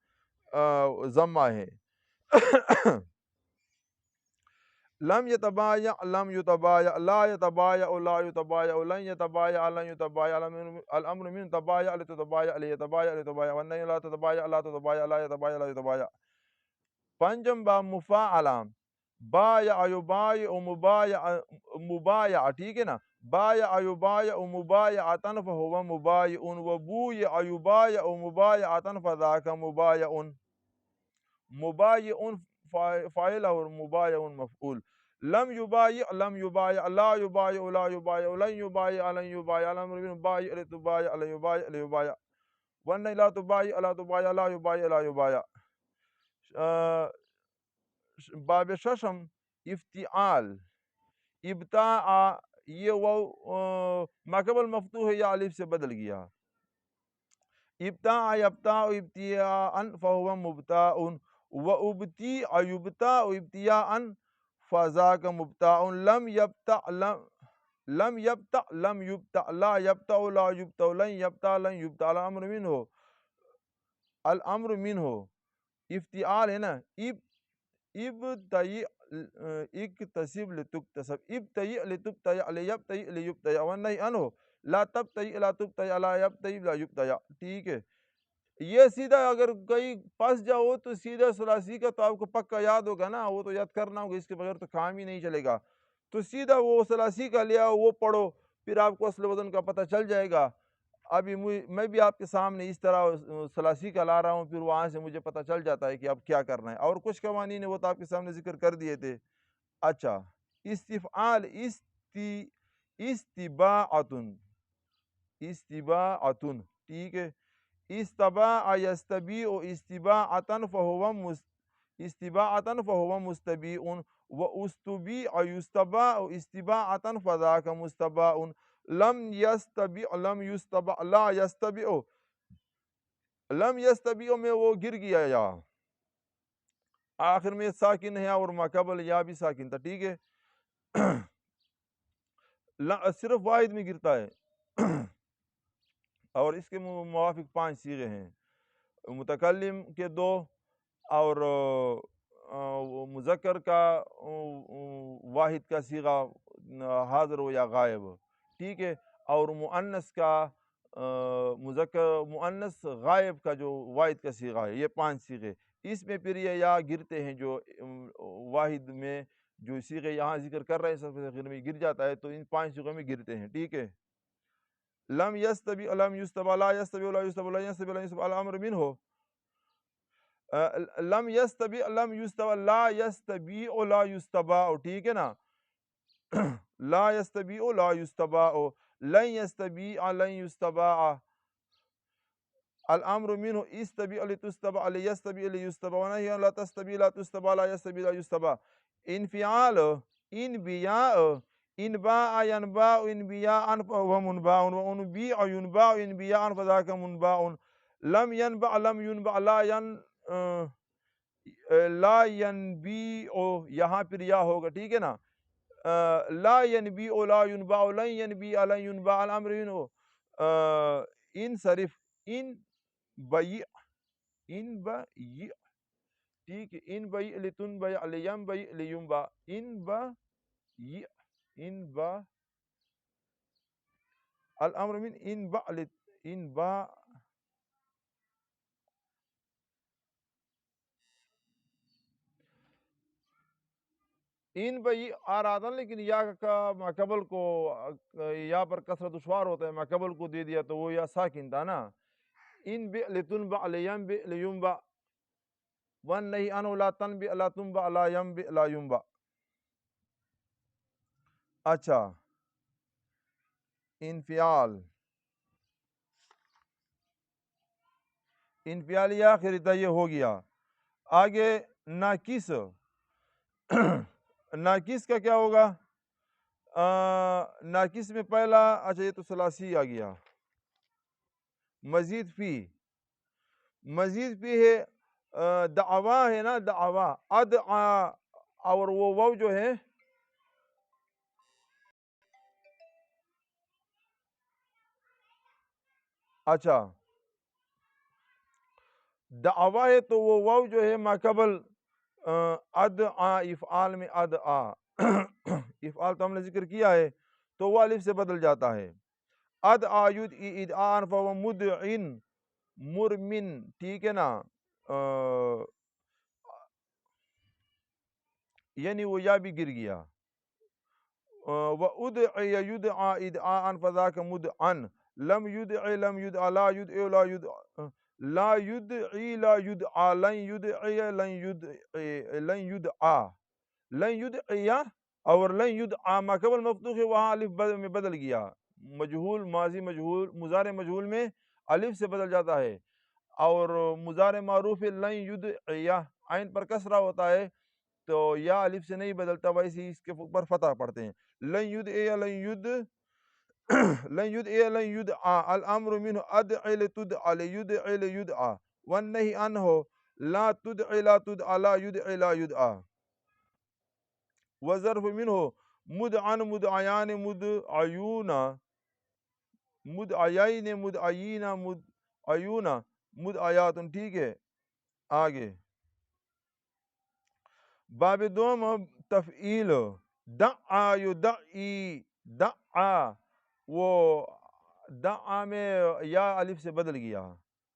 ضمہ ہے. لم يتبايع لم يتبايع، لا يتبايع لا يتبايع، لن يتبايع لن يتبايع. الأمر من تبايع لتتبايع ليتبايع ليتبايع، والنهي لا تتبايع لا تتبايع، لا يتبايع لا يتبايع. پنجم با مفاعلہ، بايع يبايع مبايع مبايع، ٹھیک ہے نا. بايع يبايع مبايعة فهو مبايع، وبويع يبايع مبايعة فذاك مبايع. مبايع فاعل اور مبايع مفعول. لم يبايع لم يبايع، لا يبايع لا يبايع، لن يبايع لن يبايع. الأمر من بايع لتبايع ليبايع ليبايع، وأن لا تبايع لا تبايع، لا يبايع لا يبايع. باب ششم افتعال، ابتاع، یہ وہ ما قبل مفتوح ہے یا الف سے بدل گیا. ابتاع یبتاع ابتیاء فهو مبتاع، وابتیع یبتاع ابتیاء فذاک مبتاع. لم یبتع لم یبتع لم یبتع، لا یبتع لا یبتع، لن یبتع لن یبتع. الامر منہ، الامر منہ افتعال ہے نا. ابتیع اکتسب لتکتسب، ابتیع لتبتیع لیبتیع لیبتیع. والنہی عنہ لا تبتیع لا تبتیع، لا یبتیع لا یبتیع. ٹھیک ہے، یہ سیدھا اگر کہیں پس جاؤ تو سیدھا ثلاثی کا تو آپ کو پکا یاد ہوگا نا، وہ تو یاد کرنا ہوگا، اس کے بغیر تو کام ہی نہیں چلے گا. تو سیدھا وہ ثلاثی کا لیا وہ پڑھو، پھر آپ کو اصل وزن کا پتہ چل جائے گا. ابھی میں بھی آپ کے سامنے اس طرح ثلاثی کا لا رہا ہوں، پھر وہاں سے مجھے پتہ چل جاتا ہے کہ اب کیا کرنا ہے. اور کچھ قوانین وہ تو آپ کے سامنے ذکر کر دیے تھے. اچھا، استفعال استباعتن، استباعتن، ٹھیک ہے. استباع یستبیع استباعتن فهو استباعتن فهو مستبیع، واستبیع یستباع استباعتن فذاک مستباع. لم یستبیع لم یستبع، لا یستبیع، لم یستبیع میں وہ گر گیا یا آخر میں ساکن ہے، اور ما قبل یا بھی ساکن تھا، ٹھیک ہے. صرف واحد میں گرتا ہے، اور اس کے موافق 5 صیغے ہیں. متکلم کے 2، اور مذکر کا واحد کا صیغہ حاضر ہو یا غائب، ٹھیک ہے. اور مؤنث کا مذکر مؤنث غائب کا جو واحد کا صیغہ ہے، یہ 5 صیغے. اس میں پھر یہ یا گرتے ہیں، جو واحد میں جو صیغے یہاں ذکر کر رہے ہیں سب سے آخر میں گر جاتا ہے، تو ان 5 صیغوں میں گرتے ہیں، ٹھیک ہے. لم یستبیع لم یستبع، لا یستبیع لا یستبع، لن یستبیع لن یستبع. الامر منہ لم یستبیع لم یستبع، لا یستبیع لا یستبع، ٹھیک ہے نا. لا یستبیع لا یستبع، لن یستبیع لن یستبع. الامر منہ استبیع لتستبع لیستبیع لیستبع، ونہی لا تستبیع لا تستبع، لا یستبیع لا یستبع. انفعال انبیاء، انباء ینباء انبیاء فهو منباء، وانبیع ینباع انبیاء فذاک منباع. لم ینبع لم ینبع، لا ینبیع، یہاں پھر یا ہوگا، ٹھیک ہے نا. لا ینبیع لا ینباع، لن ینبیع لن ینباع. الامر منہ انصرف، ان بیع ان بیع، ٹھیک ہے. ان بیع لتنبیع لینبیع لینباع، ان بیع ان با. الامر من ان باع ان باع. ان پہ یہ آ رہا تھا لیکن یا کا ماقبل کو یا پر کسرہ دشوار ہوتا ہے، ماقبل کو دے دیا تو وہ یا ساکن تھا نا. ان بئ لتنبع لینبئ لینبع والنہی عنہ لا تنبئ لا تنبع لا ینبئ لا ینبع. اچھا انفعال انفعالی آخری تھا، یہ ہو گیا. آگے ناقص ناقص کا کیا ہوگا؟ ناقص میں پہلا اچھا یہ تو ثلاثی آ گیا. مزید فی ہے دعوا ہے نا، دعوا ادعا اور وہ واو جو ہے اچھا دعوا ہے تو وہ واو جو ہے ماقبل ادعا افعال میں ادعا افعال تو ہم نے ذکر کیا ہے تو وہ الف سے بدل جاتا ہے. ادعا یدعی ادعان فهو مدعن مرمن، ٹھیک ہے نا، یعنی وہ یا بھی گر گیا. وَأُدْعِيَ يُدْعَى إِدْعَاءً فَذَاكَ مُدْعًا لَمْ يُدْعِ لَمْ يُدْعَى لَا يُدْعِ لَا يُدْعَى لا يدعی لا یدعا لن یدعی لن یدعا لن یدعی اور لن یدعا ما قبل مفتوح ہے وہاں الف میں بدل گیا. مجہول ماضی مجہول مضارع مجہول میں الف سے بدل جاتا ہے، اور مضارع معروف لن یدعی عین پر کسرہ ہوتا ہے تو یا الف سے نہیں بدلتا، ویسے ہی اس کے اوپر فتح پڑھتے ہیں. لن یدعی لن یدعی لن یدعا الامر منه ادعی لتدعا لیدعی لیدعا والنہی عنہ لا تدعی لا تدعا لا یدعی لا یدعا. وظرف منه مدعن مدعیان مدعیون مدعیین مدعیین مدعیون مدعیات، ٹھیک ہے. آگے باب دوم تفعیل دعا یدعی دعا، وہ دعا میں یا الف سے بدل گیا،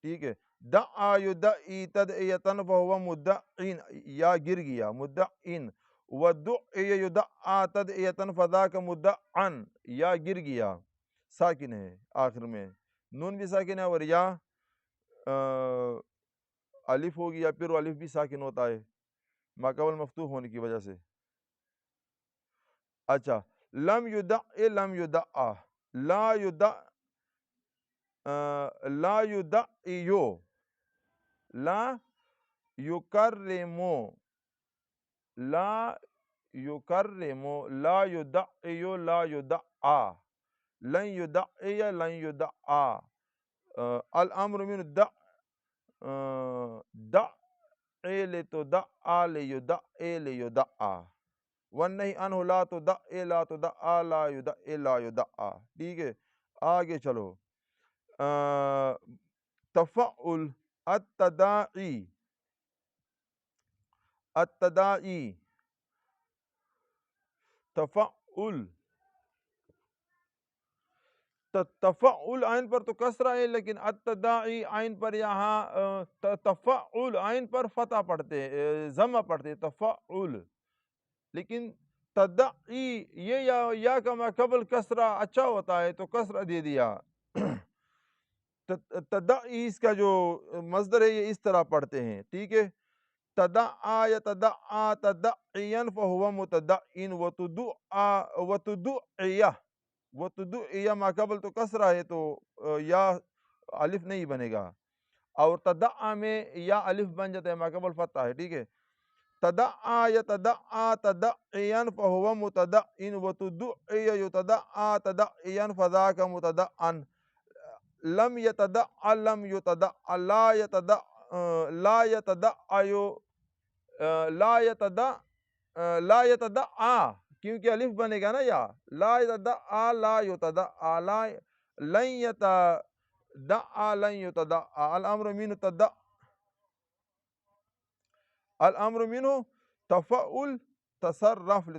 ٹھیک ہے. دعا یدعی تدعیتن فہو مدعین، یا گر گیا مدعین. ودعی یدعا تدعیتن فذاک مدعن، یا گر گیا ساکن ہے آخر میں، نون بھی ساکن ہے اور یا الف ہو گیا، پھر الف بھی ساکن ہوتا ہے ما قبل مفتوح ہونے کی وجہ سے. اچھا لم یدع لم یدع لا یدع لا یدعیو لا یکرمو لا یکرمو لا یدعیو لا یدعا لن یدعی لن یدعا الامر من دع دع لتدعا لیدعی لیدعا والنہی عنہ لا تدعی لا تدعا لا یدعی لا یدعا. ٹھیک ہے آگے چلو. تفعل التداعی التداعی تفعل تفعل عین پر تو کسرہ ہے لیکن التداعی عین پر یہاں تفعل عین پر فتح پڑھتے ضمہ پڑھتے تفعل، لیکن تدعی یہ یا کا ما قبل کسرہ اچھا ہوتا ہے تو کسرہ دے دیا. تدعی اس کا جو مصدر ہے یہ اس طرح پڑھتے ہیں، ٹھیک ہے. تدعا یتدعا تدعین فہو متدعین وتدعا وتدعیہ وتدعیہ ما قبل تو کسرہ ہے تو یا الف نہیں بنے گا، اور تدعا میں یا الف بن جاتا ہے ما قبل فتح ہے، ٹھیک ہے. تدعا یتدعا تدعین فہو متدعین وتدعی یتدعا تدعین فذاک متدعن لم یتدع لم یتدع لا یتدع لا یتدع لا یتدع لا یتدع کیونکہ الف بنے گا نا، یا لا یتدع لا یتدع لا لن یتدع لن یتدع الامر منہ تدع الامر منہ تفعل تصرف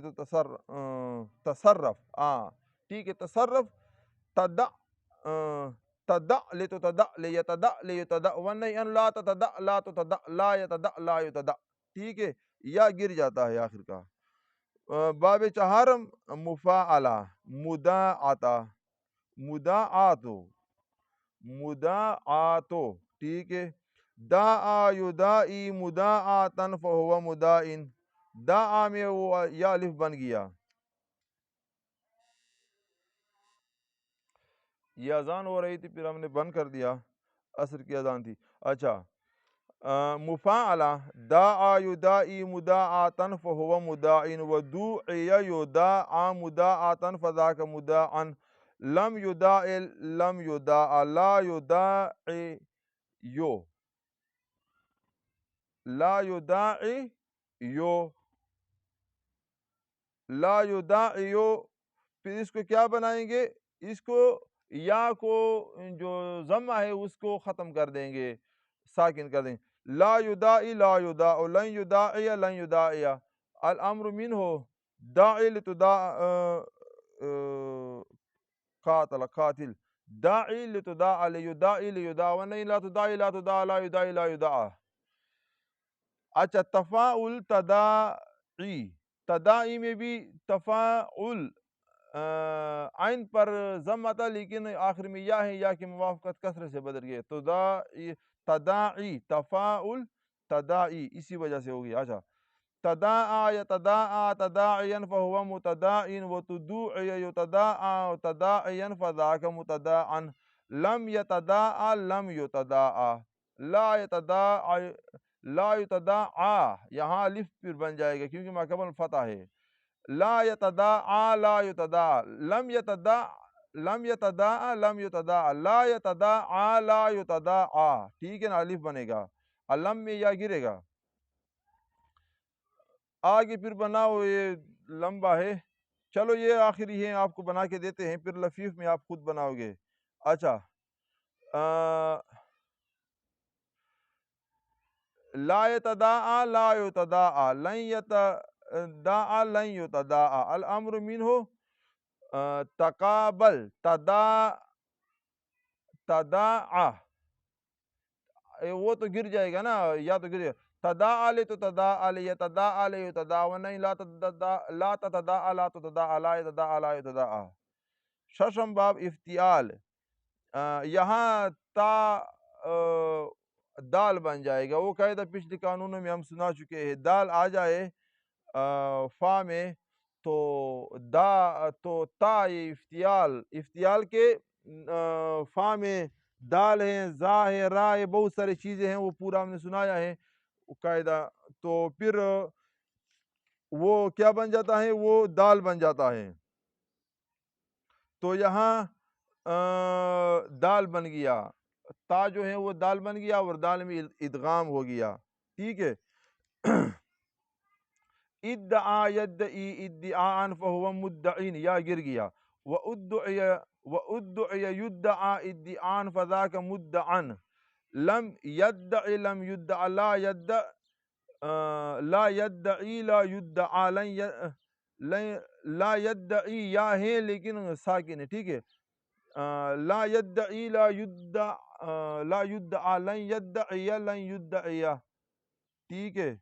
تصرف ٹھیک ہے. تصرف تدع تدع لتدع لیتدع لیتدع والنہی ان لا تتدع لا تتدع لا یتدع لا یتدع، ٹھیک ہے. یا گر جاتا ہے آخر کا. باب چہارم مفاعلہ مداعتا مداعاتو مداعاتو ٹھیک ہے. دعا یدائی مداعاتن فہو مدائن. دعا میں وہ یا الف بن گیا. یہ اذان ہو رہی تھی پھر ہم نے بند کر دیا, عصر کی اذان تھی. اچھا مفاعلہ دعا یدائی مداعاتن فہو مدائن ودعی یداع مداعاتن فذاک مداعن لم یداع لم یداع لا یداعی یو لا یداعی یو لا یداعیو. پھر اس کو کیا بنائیں گے؟ اس کو یا کو جو ضمہ ہے اس کو ختم کر دیں گے, ساکن کر دیں گے. لا یداعی لا یداع لن یداعی لن یداعی. الامر منہ داعی لتداع قاتل قاتل داعی لتداع لیداعی لیداع ونہی لا تداعی لا تداع لا یداعی لا یداع. اچھا تفاعل تداعی, تداعی میں بھی تفاعل عین پر ضمہ تھا لیکن آخر میں یا ہے, یا کی موافقت کسرے سے بدل گئے. تداعی تفاعل تداعی اسی وجہ سے ہوگی. اچھا تداعا یتداعا تداعیا فہو متداعن وتدوعی یتداعا تداعیا فذاک متداعن لم یتداعا لم یتداعا لا یتداعا لا یتداعا. یہاں الف پھر بن جائے گا کیونکہ ما قبل فتح ہے. لا یتداعا لا یتداعا لم یتداع لم یتداعا لم یتداعا لا یتداعا لا یتداعا. ٹھیک ہے نا, الف بنے گا, علم میں یا گرے گا. آگے پھر بناؤ, یہ لمبا ہے, چلو یہ آخری ہے, آپ کو بنا کے دیتے ہیں, پھر لفیف میں آپ خود بناؤ گے. اچھا لا یتداعا لا یتداعا لن یتداعا لن یتداعا الامر منہ تقابل تداعا. وہ تو گر جائے گا نا, یا تو گر جائے گا. تداعا لتداعا لیتداعا لیتداعا ونہی لا تتداعا لا تتداعا لا تتداعا لا یتداعا لا یتداعا. ششم باب افتعال, یہاں تا دال بن جائے گا. وہ قاعدہ پچھلے قانونوں میں ہم سنا چکے ہیں, دال آ جائے فا میں تو دا تو تا, یہ افتعال افتعال کے فا میں دال ہے, زا ہے, را ہے, بہت ساری چیزیں ہیں, وہ پورا ہم نے سنایا ہے قاعدہ. تو پھر وہ کیا بن جاتا ہے, وہ دال بن جاتا ہے. تو یہاں دال بن گیا, تا جو ہے وہ دال بن گیا اور دال میں ادغام ہو گیا. ٹھیک ہے. ادعا یدعی ادعاء فہو مدعین, یا گر گیا. وادعی یدعا ادعاء فذاک مدعن لم یدعی لم یدعا لا یدع لا یدعی لا یدعا لا یدعی یا ہے لیکن ساکن ہے. ٹھیک ہے. لا یدعی لا یدعا لا یدعا لن یدعی لن یدعی. ٹھیک ہے.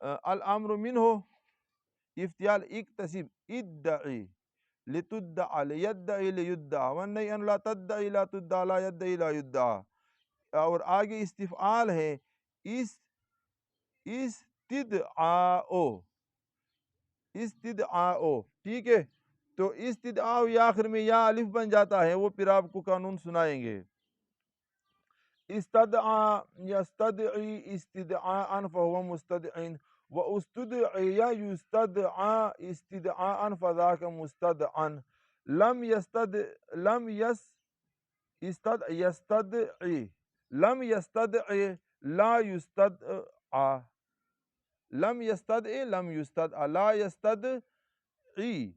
الامر منہ افتعال اکتسب ادعی لتدعا لیدعی لیدعا ونہی ان لا تدعی لا تدعا لا یدعی لا یدعا. اور آگے استفعال ہے استدعاء استدعاء. ٹھیک ہے. تو استدعاء یا آخر میں یا الف بن جاتا ہے, وہ پھر آپ کو قانون سنائیں گے. استدعا یستدعی استدعاء فہو مستدعن واستدعی یستدعا استدعاء فذاک مستدعن لم یستدعی لم یستدعی لا یستدعا لم یستدعی لم یستدعا لا یستدعی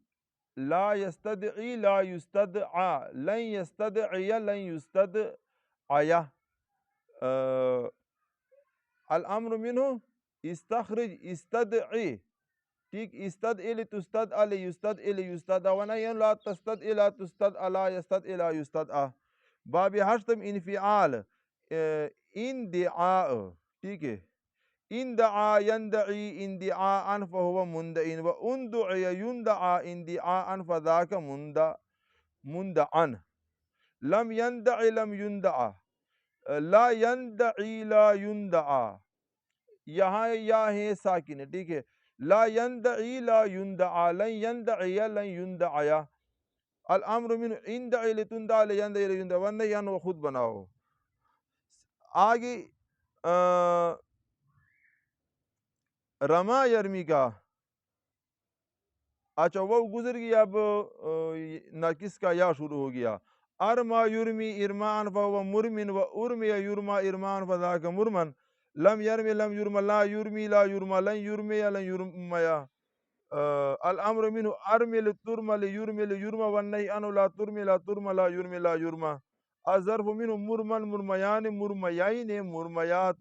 لا یستدعی لا یستدعا لن یستدعی لن یستدعی. الامر منہ استخرج استدعی. ٹھیک. استدعی لتستدعا لیستدعی لیستدعا ونہی لا تستدعی لا تستدعا لا یستدعی لا یستدعا. باب ہشتم انفعال اندعاء. ٹھیک ہے. اندعا يندعي اندعاء فهو مندع واندعي يندعى اندعاء فذاك مندعا لم يندع لم يندعى لا يندعي لا يندعى یہاں یا ہے ساکن ہے ٹھیک ہے لا يندعي لا يندعى لن يندعي لن يندعى الامر من اندعي لتندعى ليندعي ليندعى والنهي عنه خود بناؤ آگے رما یرمی کا اچھا وہ گزر گیا اب ناقص کا یا شروع ہو گیا ارما یرمی ارمان فهو مرمن و ارمی یرما ارمان فذاک مرمن لم یرمی لم یرما لا یرمی لا یرما لن یرمی لن یرمیا الامر منه ارمل ترمل یرمل یرما والنهی عنه لا ترمی لا ترما لا یرمی لا یرما الظرف منه مرمن مرمیان مرمیین مرمیات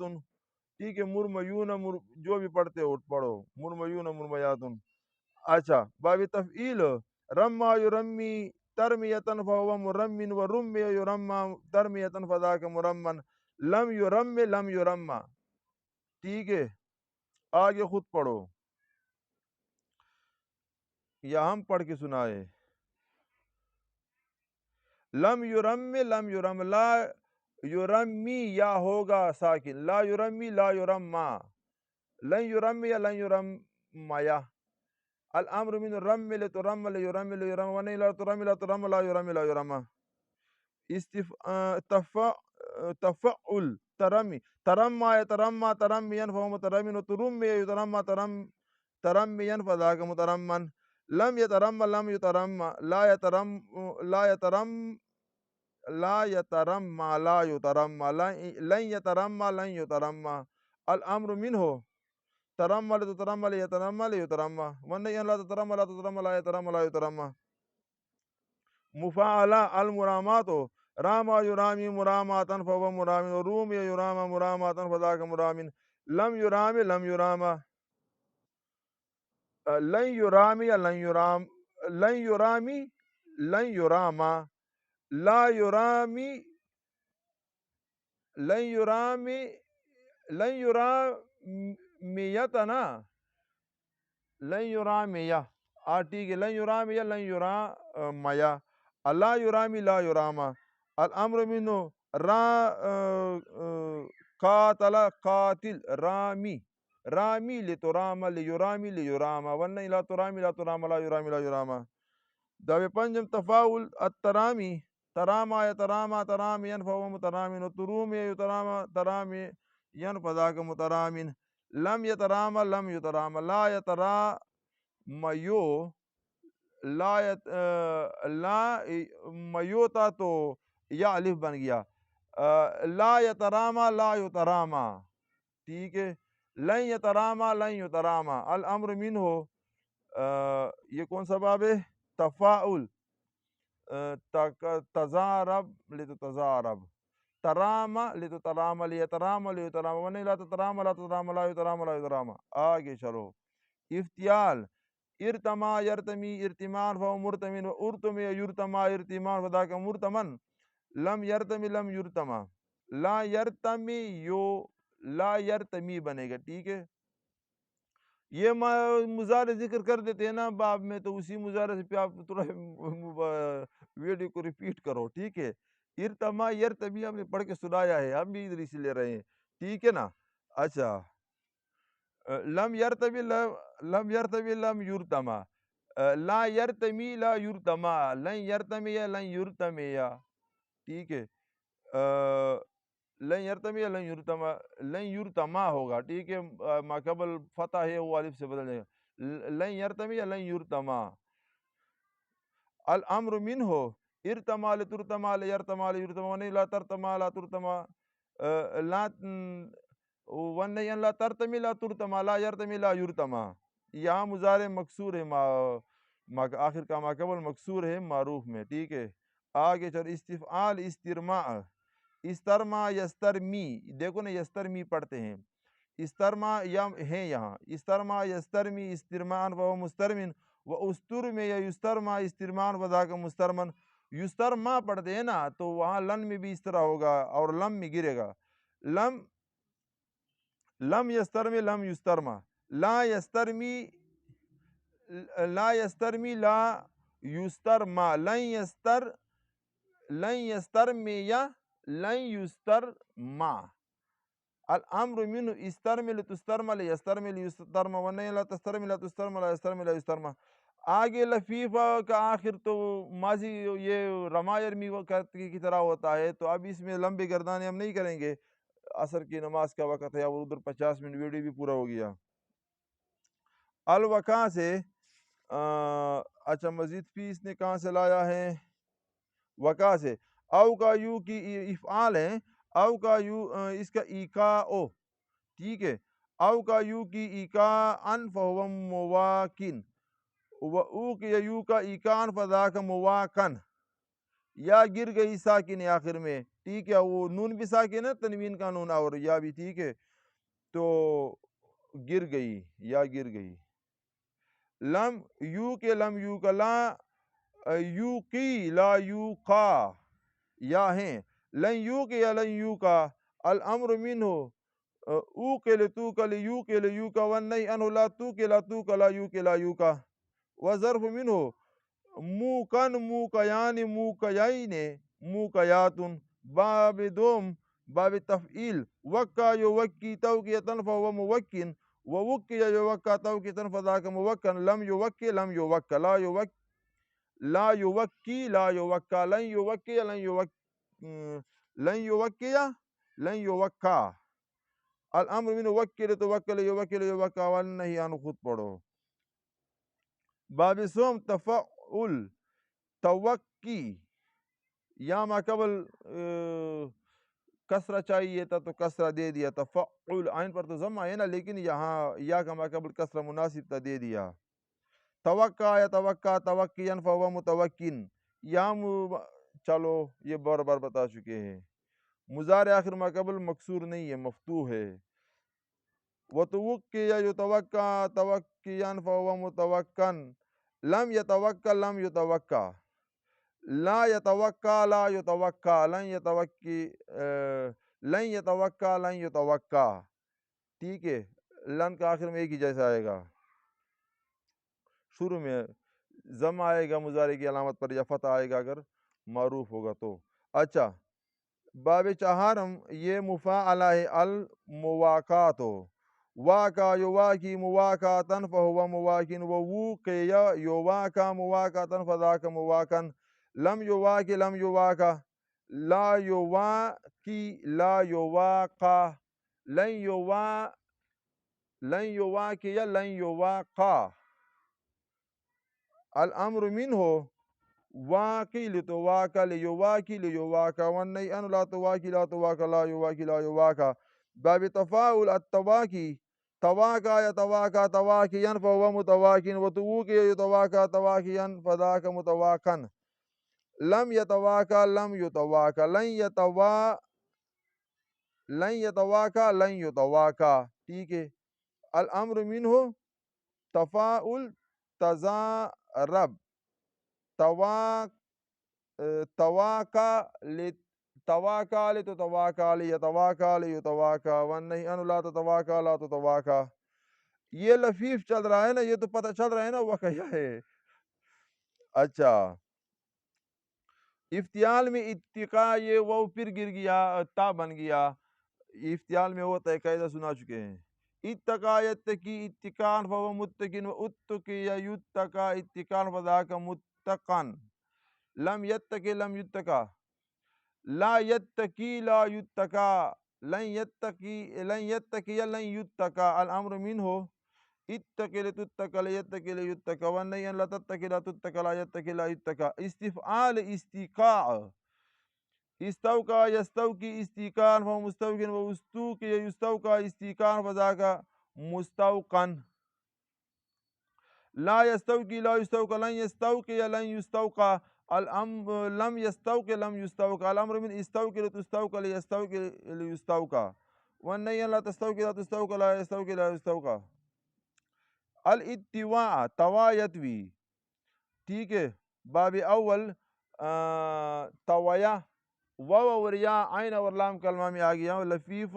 ٹھیک ہے مرمیون جو بھی پڑھتے ہو پڑھو مرمیون مرمیات اچھا باب تفعیل رما یرمی ترمیتن فهو مرمن و رمی یرما ترمیتن فذاک مرمن لم یرم لم یرما ٹھیک ہے آگے خود پڑھو یا ہم پڑھ کے سنائے لم یرم لم یرم لا یرمی یا ہوگا ساکن لا یرمی لا یرما لن یرمی لن یرمیا الامر من الرم لترم ليرم ليرم ونهي لا ترم لا ترم لا يرم لا يرم تفعل ترمي ترمى يترمى ترميا فهو مترمن وترمي يترمى ترميا فذاك مترمن لم يترم لم يترم لا يترم لا يترم لا يترم لا يترم لن يترم لن يترم الامر منه ترمل تترمل يترمل يترمى والنهي لا تترمى لا تترمى لا يترمى لا يترمى مفاعلة المرامات راما يرامي مرامة فهو مرام رومي يرام مرامة فذاك مرام لم يرام لم يرام لن يرامي لن يرام لن يرامي لن يرام لا يرامي لن يرامي لن يراميتنا لن یرامیہ ٹھیک ہے لن یرامیہ لن یرامیا لا یرامی لا یراما الامر منو قاتل قاتل رامی رامی لترام لیرامی لیراما والنهی لا ترامی لا ترام لا یرامی لا یراما دو پنجم تفاول الترامی تراما یتراما ترامیا فهو مترامن وترومی یتراما ترامیا فذاک مترامن لم یترام لم یترام لا یترامیو لا میوتا تو یا الف بن گیا لا یتراما لا یتراما ٹھیک ہے لن یتراما لن یتراما الامر منہ یہ کون سا باب ہے تفاعل تزارب لتتزارب ترام لتترام لیترام لیترام ونہی لا تترام لا تترام لا یترام لا یترام آگے چلو افتیال ارتما یرتمی ارتمان فهو مرتمن و ارتمی یرتما ارتمان فذاک مرتمن لم یرتمی لم یرتما لا یرتمی یو لا یرتمی بنے گا ٹھیک ہے یہ مضارع ذکر کر دیتے ہیں نا باب میں تو اسی مضارع سے پہ آپ تھوڑا ویڈیو کو ریپیٹ کرو ٹھیک ہے ارتما یرتمی ہم نے پڑھ کے سنایا ہے ہم بھی ادھر اسی لے رہے ہیں ٹھیک ہے نا اچھا لم یرتمی لم یرتمی لم یرتما لا یرتمی لا یرتما لن یرتمی لن یرتمی ٹھیک ہے لن یرتمی لن یرتما لن یرتما ہوگا ٹھیک ہے ما قبل فتح ہے وہ الف سے بدل جائے گا لن یرتمی لن یرتما الامر منہ ارتما لترتما لیرتما لیرتما ونہی لا ترتما لا ترتما لا ونہی لا ترتمی لا ترتما لا یرتمی لا یرتما یہاں مضارع مکسور ہے آخر کا ما قبل مکسور ہے معروف میں ٹھیک ہے آگے چل استفعال استرماء استرما یسترمی دیکھو نا یسترمی پڑھتے ہیں استرما یا ہیں یہاں استرما یسترمی استرمان و مسترمن و استرم یا یسترما استرمان و ذاک مسترمن یسترما پڑھتے ہیں نا تو وہاں لن میں بھی اس طرح ہوگا اور لم میں گرے گا لم لم یسترمی لم یسترما، لا یسترمی لا یسترمی لا یسترما، لن یسترمی یا لن یسترما. الامر منه استرمل تسترمل یسترمل یسترما ورنہ لا تسترمل لا تسترمل لا یسترمل لا یسترما. آگے لفیفہ کا آخر تو ماضی یہ رما یرمی کی طرح ہوتا ہے، تو اب اس میں لمبے گردانے ہم نہیں کریں گے، عصر کی نماز کا وقت ہے اور ادھر 50 منٹ ویڈیو بھی پورا ہو گیا. الوقع سے اچھا مزید فیس نے کہاں سے لایا ہے؟ وقع سے. او کا یو کی افعال ہیں، او کا یو اس کا ایکا او، ٹھیک ہے. او کا یو کی ایکا ان فہو مواکن، و او کی یو کا ایکان فذاک مواکن، یا گر گئی ساکن آخر میں، ٹھیک ہے. وہ نون بھی ساکن ہے، تنوین کا نون اور یا بھی، ٹھیک ہے. تو گر گئی یا گر گئی. لم یو کے لم یو کا، لا یو کی لا یو کا یا ہیں. لن یو کے یا لن یو کا. الامر منہ او کے لتو کا لیو کے لیو کا، والنہی انہ لا تو کے لا تو کا لا یو کے لا یو کا. وظرف منہ موکن موکیان موکیین موکیاتن. باب دوم باب تفعیل. وکا یوکی توکیتن فہو موکن، ووکی یوکا توکیتن فذاک موکن. لم یوکی لم یوکا، لا یوکی لا یوکا، لن یوکی لن یوکی لن یوکا. الامر من وکل توکل یوکل یوکا، والنہی عنہ خود پڑھو. باب سوم تفعل توقی، یا ما قبل کسرہ چاہیے تھا تو کسرہ دے دیا. تفعل عین پر تو ضم ہے نا، لیکن یہاں یا کا ما قبل کسرہ مناسب تھا دے دیا. توقع یا توقع توقین فہو متوقن، یہاں چلو یہ بار بار بتا چکے ہیں. مضارع آخر ما قبل مکسور نہیں ہے، مفتوح ہے. وتوقع یتوقع توقیان فہو متوقن. لم یتوقع لم یتوقع، لا یتوقع لا یتوقع، لن یتوقع لن یتوقع، ٹھیک ہے. لن کا آخر میں ایک ہی جیسا آئے گا، شروع میں ضم آئے گا مضارع کی علامت پر، یا فتح آئے گا اگر معروف ہوگا تو. اچھا باب چہارم یہ مفاعلہ ہے. المواقعات، واقع یواقع مواقعتن فہو مواقن، ووقع یواقع مواقعتن فذاک مواقن. لم یواقع لم یواقع، لا یواقع لا یواقع، لن یواقع لن یواقع. الامر منہ واقع لتواقع لیواقع لیواقع، والنہی عنہ لا تواقع لا تواقع لا یواقع لا یواقع. باب تفاعل التواقع. تواقع یتواقع تواقعا فہو متواقع، وتوقع یتواقع تواقعا فذاک متواقن. لم یتواقع لم یتواقع، لن یتواقع لن یتواقع، ٹھیک ہے. الامر منہ تفاعل تضارب. تواقع لتتواقع لیتواقع لیتواقع، والنہی عنہ لا تتواقع لا تتواقع. یہ لفیف چل رہا ہے نا، یہ تو پتہ چل رہا ہے نا واقعہ ہے. اچھا افتعال میں اتقاء، یہ وہ پھر گر گیا تا بن گیا. افتعال میں ہوتا ہے، قاعدہ سنا چکے ہیں. اتقا یتقی اتقان فہو متقن، و اتقی یتقا اتقان فذاک متقن. لم یتقی لم یتقا، لا یتقی لا یتقا، لن یتقی لن یتقا. الامر منہ اتقی لتتقی لیتقی لیتقی، والنہی ان لا تتقی لا تتقی لا یتقی لا یتقی. استفعال استیقاع. استوقع یستوقع استیقان فہو مستوقن، و استوقع یستوقع استیقان فذاک مستوقن. لا یستوقع لا یستوقع، لن یستوقع لن یستوقع. لم یستوقع لم یستوقع. الامر من استوقع لتستوقع لیستوقع لیستوقع، والنہی ان لا تستوقع لا تستوقع لا یستوقع لا یستوقع. الاتواء توا یتوی، ٹھیک ہے. باب اول تویا، واو اور یا عین اور لام کلمہ میں آ گیا. لفیف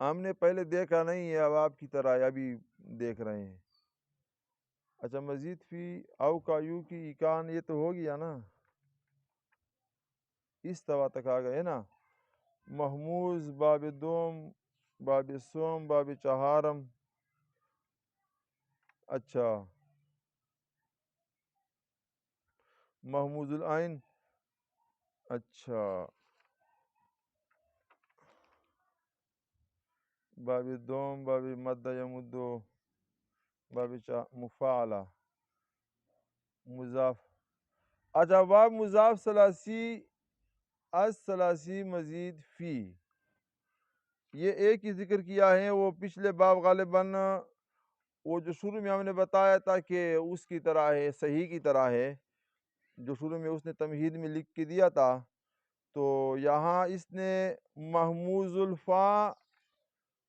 ہم نے پہلے دیکھا نہیں ہے، اب آپ کی طرح ابھی دیکھ رہے ہیں۔ اچھا مزید فی او کا یو کی اکان، یہ تو ہو گیا نا، استوا تک آ گئے نا۔ محموز باب دوم باب سوم باب چہارم، اچھا محموز العین، اچھا باب دوم باب مد یمدو باب مفاعلہ مضاف، اچھا باب مضاف ثلاثی از ثلاثی مزید فی، یہ ایک ہی ذکر کیا ہے، وہ پچھلے باب غالباً وہ جو شروع میں ہم نے بتایا تھا کہ اس کی طرح ہے، صحیح کی طرح ہے، جو شروع میں اس نے تمہید میں لکھ کے دیا تھا، تو یہاں اس نے محموز الفا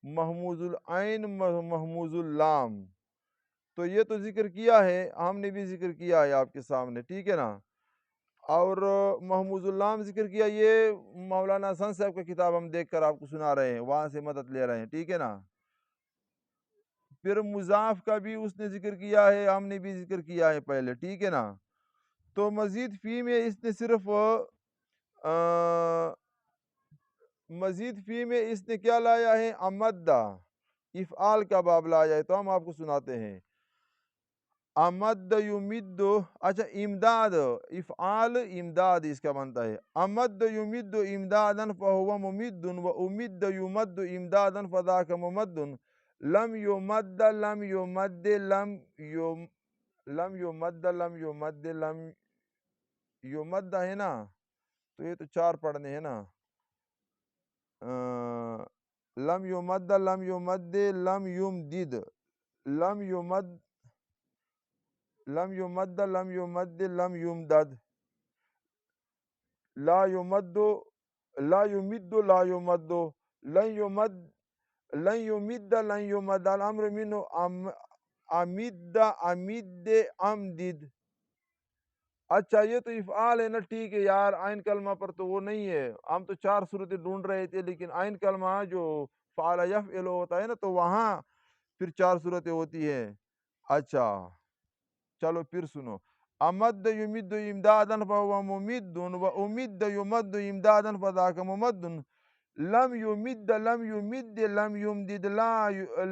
محموز العین محموز اللام، تو یہ تو ذکر کیا ہے، ہم نے بھی ذکر کیا ہے آپ کے سامنے، ٹھیک ہے نا۔ اور محموز اللام ذکر کیا، یہ مولانا حسن صاحب کا کتاب ہم دیکھ کر آپ کو سنا رہے ہیں، وہاں سے مدد لے رہے ہیں، ٹھیک ہے نا۔ پھر مضاف کا بھی اس نے ذکر کیا ہے، ہم نے بھی ذکر کیا ہے پہلے، ٹھیک ہے نا۔ تو مزید فی میں اس نے صرف مزید فی میں اس نے کیا لایا ہے، امدہ، افعال کا باب لایا ہے، تو ہم آپ کو سناتے ہیں۔ امد یمد، اچھا امداد، افعال امداد اس کا بنتا ہے۔ امد یمد امدادا فہو ممد، و امد یمد امدادا فذاک ممد، لم یمد لم یمد لم یمد لم یمد لم یمد ہے نا، تو یہ تو چار پڑھنے ہیں نا، لم یمد لم یمد لم یمدد لم یمد لم یمد لم یمد لم یمدد لا یمد لا یمد لا یمد لن یمد لن یمد لن یمد الامر منه امد امد امدد۔ اچھا یہ تو افعال ہے نا، ٹھیک ہے یار، عین کلمہ پر تو وہ نہیں ہے، ہم تو چار صورتیں ڈھونڈ رہے تھے، لیکن عین کلمہ جو فعل یفعل ہوتا ہے نا، تو وہاں پھر چار صورتیں ہوتی ہیں۔ اچھا چلو پھر سنو، امد یمد امدادا فهو ممد، و امد یمد امدادا فذاک ممد، لم یمد لم یمد لم یمدد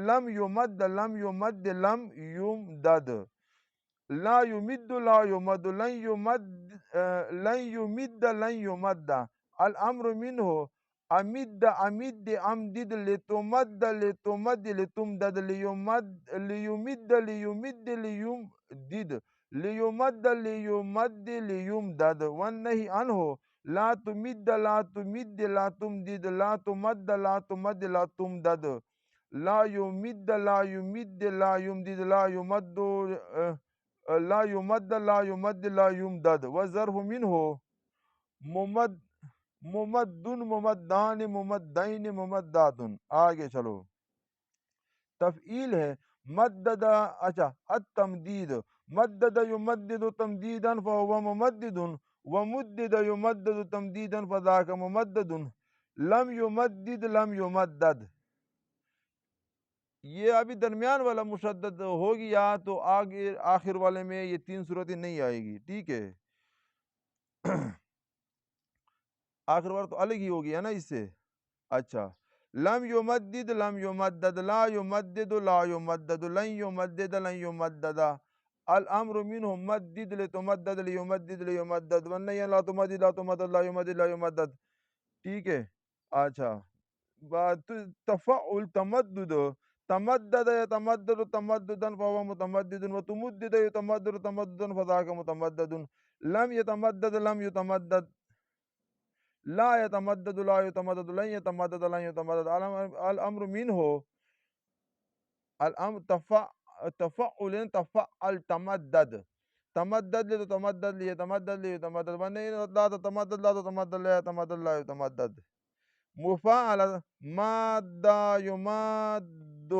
لم یمد لم یمد لم یمدد لا یمد لا یمد لن یمد لن یمد لن یمد الامر منه امد امد امدد لتمد لتمد لتمدد لیمد لیمد لیمد لیمدد لیمد لیمد لیمدد والنہی عنہ لا تمد لا تمد لا تمدد لا تمد لا تمد لا تمدد لا یمد لا یمد لا یمدد لا یمد لا یمد لا یمد لا یمدد والظرف منہ ممد ممدن ممدان ممدین ممدات۔ آگے چلو، تفعیل ہے مدد، اچھا التمدید، مدد یمدد تمدیدا فهو ممدد، ومدد یمدد تمدیدا فذاک ممدد، لم یمدد لم یمدد۔ یہ ابھی درمیان والا مشدد ہو گیا، تو آگے آخر والے میں یہ تین صورتیں نہیں آئے گی، ٹھیک ہے۔ آخر والا تو الگ ہی ہو گیا نا اس سے۔ اچھا لم یمدد لم یمدد لا یمدد لا یمدد لن یمدد لن یمدد الامر منه مدد لتمدد لیمدد لیمدد والنہی لا تمدد لا تمدد لا یمدد لا یمدد، ٹھیک ہے۔ اچھا تفعل تمدد، تمدد یتمدد تمددا فهو متمدد، وتمدد یتمدد تمددا فذاک متمدد، لم یتمدد لم یتمدد لا یتمدد لا یتمدد لن یتمدد لن یتمدد الامر منہ الامر تفعل تفعل تمدد تمدد لتتمدد لیتمدد لیتمدد ونہی لا تتمدد لا تتمدد لا یتمدد لا یتمدد مفاعل ماد یماد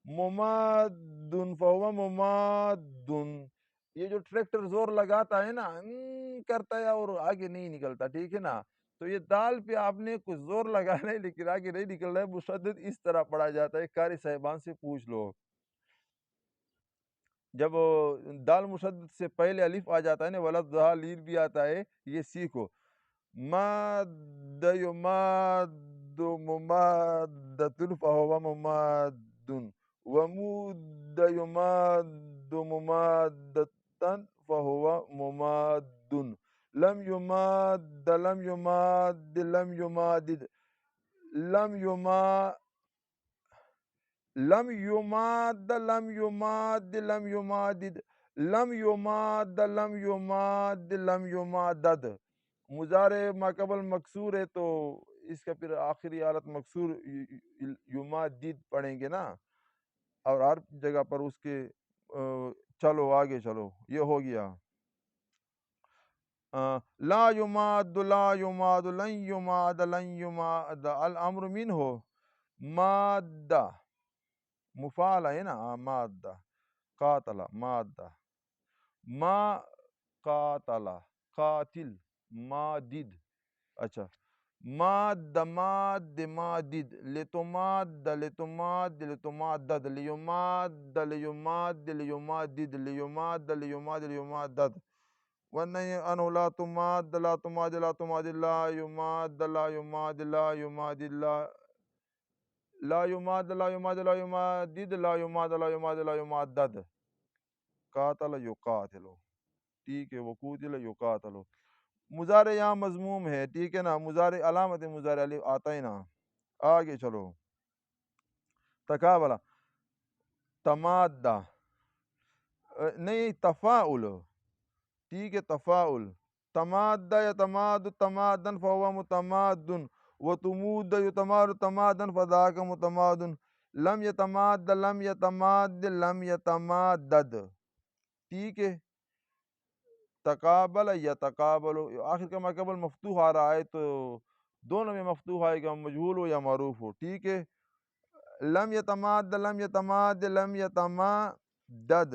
مماد فهو مماد، یہ جو ٹریکٹر زور لگاتا ہے نا، کرتا ہے اور آگے نہیں نکلتا، ٹھیک ہے نا، تو یہ دال پہ آپ نے کچھ زور لگانا ہے لیکن آگے نہیں نکل رہا ہے. مشدد اس طرح پڑھا جاتا ہے, قاری صاحبان سے پوچھ لو. جب دال مشدد سے پہلے الف آ جاتا ہے نا, ولضالین بھی آتا ہے, یہ سیکھو. ماد یماد ممادۃ فہو مماد, ومود یماد ممادۃ فہو مماد, لم یماد لم یماد لم یمادد, لم یماد لم یماد لم یماد لم یمادد, لم یماد لم یماد لم یمادد. مضارع ما قبل مکسور ہے تو اس کا پھر آخری حالت مکسور یمادد پڑھیں گے نا, اور ہر جگہ پر اس کے چلو آگے چلو, یہ ہو گیا. لا یماد لا یماد لن یماد لن یماد, الامر منہ مادہ مفعل ہے نا, مادہ. قاتل مادہ, ما قاتل قاتل مادد. اچھا, ماد ماد مادد, لتماد لتماد لتمادد, لیماد لیماد لیمادد, لیماد لیماد لیمادد, والنهي عنه لا تماد لا تماد لا تماد, لا يماد لا يماد لا يماد لا يماد لا يماد لا يمادد, لا يماد لا يماد لا يمادد. قاتل یقاتل, ٹھیک ہے, وقوتل یقاتل. مضارع یہاں مضموم ہے, ٹھیک ہے نا, مضارع علامت مضارع الف آتا ہے نا. آگے چلو. تقابل تمادہ, نہیں تفاعل, ٹھیک ہے, تفاعل. تمادہ یتماد تمادن فہو متماد, وتمود یتماد تمادن فذاک متماد, لم یتماد لم یتماد لم یتمادد, ٹھیک ہے. تقابل یتقابل, آخر کا ما قبل مفتوح آ رہا ہے تو دونوں میں مفتوح آئے گا, مجہول ہو یا معروف ہو, ٹھیک ہے. لم یتماد لم یتماد لم یتمادد,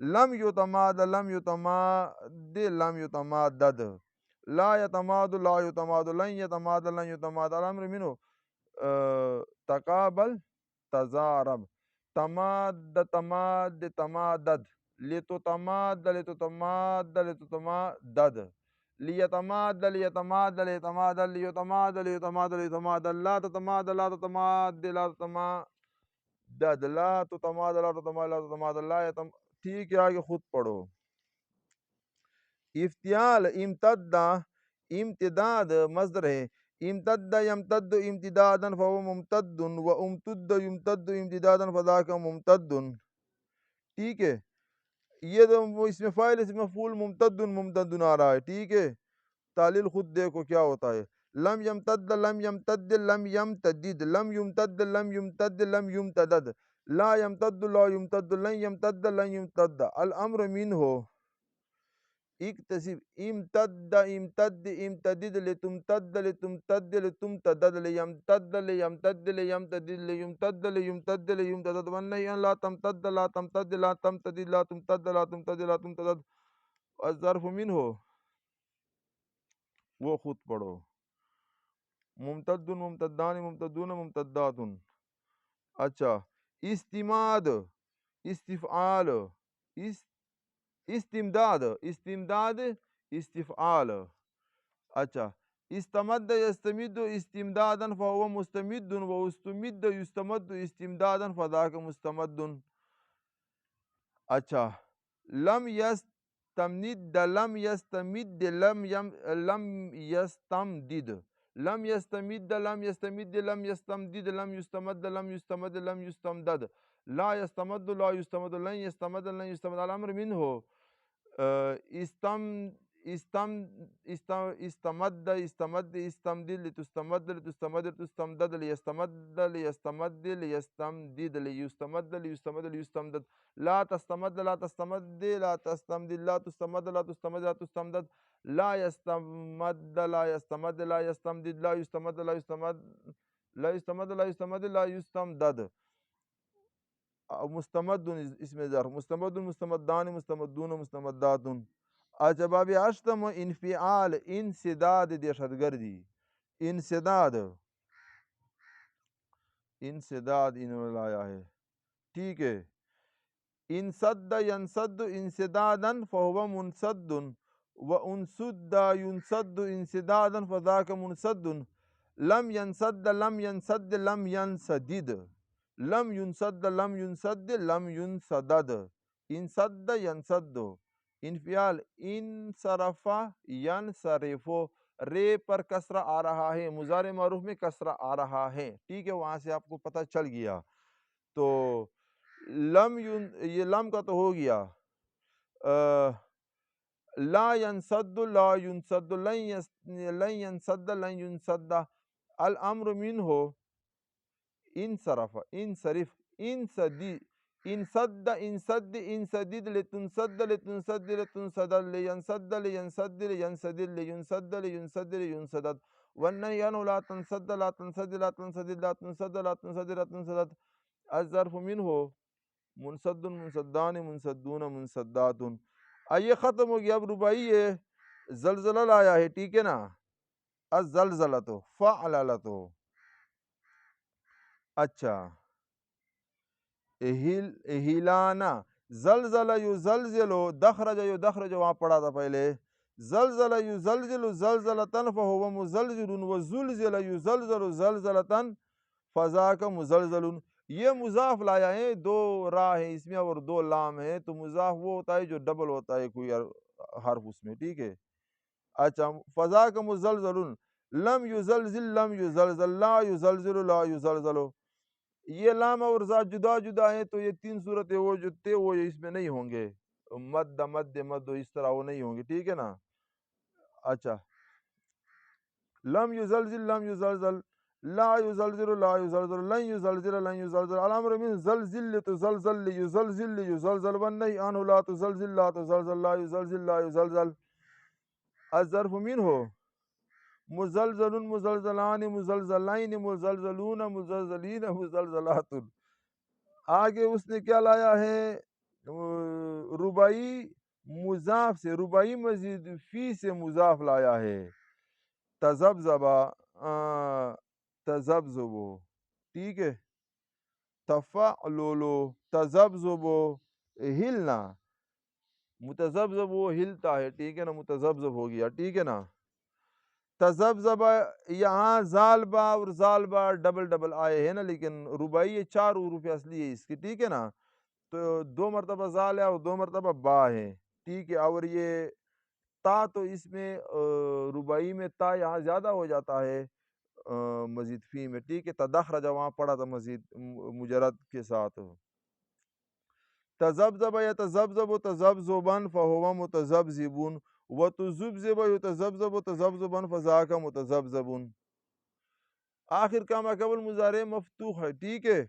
لم یتماد لم یتماد لم یتمادد, لا یتماد لا یتماد لن یتماد لن یتماد, الامر منہ تقابل تضارب, تماد تماد تمادد, لتتماد لتتماد لتتمادد, لیتماد لیتماد لیتماد لیتماد لیتماد لیتماد, لا تتماد لا تتماد لا تتمادد, لا تتماد لا تتماد لا تتماد, لا یتم. ٹھیک ہے, آگے خود پڑھو. افتعال امتد امتداد مصدر ہے, امتد یمتد امتدادا فهو ممتد, وامتد یمتد امتدادا فذاک ممتد, ٹھیک ہے. یہ تو اس میں فاعل اس میں مفعول ممتد ممتد آ رہا ہے, ٹھیک ہے. تعلیل خود دیکھو کیا ہوتا ہے. لم یمتد لم یمتد لم یمتدد, لم یمتد لم یمتد لم یمتدد, لا یمتد لا یمتد لن یمتد لن یمتد, الامر منہ اکتسب امتد امتد امتدد لتمتد لتمتد لتمتدد, لیمتد لیمتد لیمتدد لیمتد لیمتد لیمتدد, والنهي ان لا تمتد لا تمتد لا تمتدد لا تمتد لا تمتد لا تمتدد, الظرف منہ وہ خود پڑھو. ممتد ممتدان ممتدون ممتدات. اچھا, استماد استفعال استمداد استمداد استفعال. اچھا, استمد یستمد استمدادا فهو مستمد, واستمد یستمد استمدادا فذاک مستمد. اچھا, لم یستمد لم یستمد لم یستمدد, لم یستمد لم یستمد لم یستمدد لم یستمد لم یستمد لم یستمدد, لا یستمد لا یستمد لن یستمد لن یستمد, الامر منہ استمد استمد استمدد لتستمد لتستمد لتستمدد, لیستمد لیستمد لیستمدد لیستمد لیستمد لیستمدد, لا تستمد لا تستمد لا تستمدد لا تستمد لا تستمد لا تستمدد, لا يستمد لا يستمد لا يستمدد لا يستمد لا يستمد لا يستمد لا يستمد لا يستمدد. مستمد اسم ظرف, مستمد مستمدان مستمدون مستمدات. اچھا باب اشتم انفعال انسداد دہشت گردی انسداد انہوں نے لایا ہے ٹھیک ہے انسد ینسد انسدادا فهو منسد وانسد ينسد انسدادا فذاك منسد لم ينسد لم ينسد لم ينسدد لم ينسد لم ينسد لم ينسدد انسد ینسد انفعال انصرف ینصرف رے پر کسرہ آ رہا ہے مضارع معروف میں کسرہ آ رہا ہے ٹھیک ہے وہاں سے آپ کو پتہ چل گیا تو یہ لم کا تو ہو گیا لا ینسد لا ینسد لن ینسد لن ینسد الامر منہ انصرف انصرف انسدی انسد انسد انسدد لتنسد لتنسد لتنسد لینسد لینسد لینسد لینسد لینسد لینسدد والنهی عنہ لا تنسد لا تنسد لا تنسد لا تنسد لا تنسد لا تنسد الظرف منہ منسد منسدان منسدون منسدات یہ ختم ہو گیا اب ربائی ہے زلزلہ لایا ہے ٹھیک ہے نا الزلزلۃ فعللۃ اچھا ہلانا زلزلہ یزلزل دخرج یدخرج وہاں پڑھا تھا پہلے زلزلہ یزلزل زلزلۃ فہو مزلزل وزلزل یزلزل زلزلۃ فذاک مزلزل یہ مضاف لایا ہے دو راہ ہیں اس میں اور دو لام ہیں تو مضاف وہ ہوتا ہے جو ڈبل ہوتا ہے کوئی حرف اس میں ٹھیک ہے اچھا فذاک مزلزل لم یزلزل لم یزلزل لا یزلزل لا یزلزل یہ لام اور ذات جدا جدا ہیں تو یہ تین صورتیں وہ جو تھے وہ اس میں نہیں ہوں گے مد مد مد اس طرح وہ نہیں ہوں گے ٹھیک ہے نا اچھا لم یزلزل لم یزلزل لا یزلزل لا یزلزل لن یزلزل لن یزلزل الامر من زلزل تزلزل لیزلزل لیزلزل والنهی عنہ لا تزلزل لا تزلزل لا یزلزل لا یزلزل الظرف منہ مزلزل مزلزلان مزلزلین مزلزلون مزلزلین مزلزلات آگے اس نے کیا لایا ہے ربائی مضاف سے ربائی مزید فی سے مضاف لایا ہے تذبذبا تذبذبو ٹھیک ہے تفعللو تذبذبو ہلنا متذبذب وہ ہلتا ہے ٹھیک ہے نا متذبذب ہو گیا ٹھیک ہے نا تذبذب یہاں زالبا اور زالبا ڈبل ڈبل آئے ہیں نا لیکن ربائی یہ چار حروف اصلی ہے اس کی ٹھیک ہے نا تو دو مرتبہ زال ہے اور دو مرتبہ با ہے ٹھیک ہے اور یہ تا تو اس میں ربائی میں تا یہاں زیادہ ہو جاتا ہے مزید فی میں ٹھیک ہے تدخرج وہاں پڑا تھا مزید مجرد کے ساتھ تذبذب یتذبذب تذبذبا فهو متذبذب وتذبذب یتذبذب تذبذبا فذاک متذبذب آخر کا ما قبل مضارع مفتوح ہے ٹھیک ہے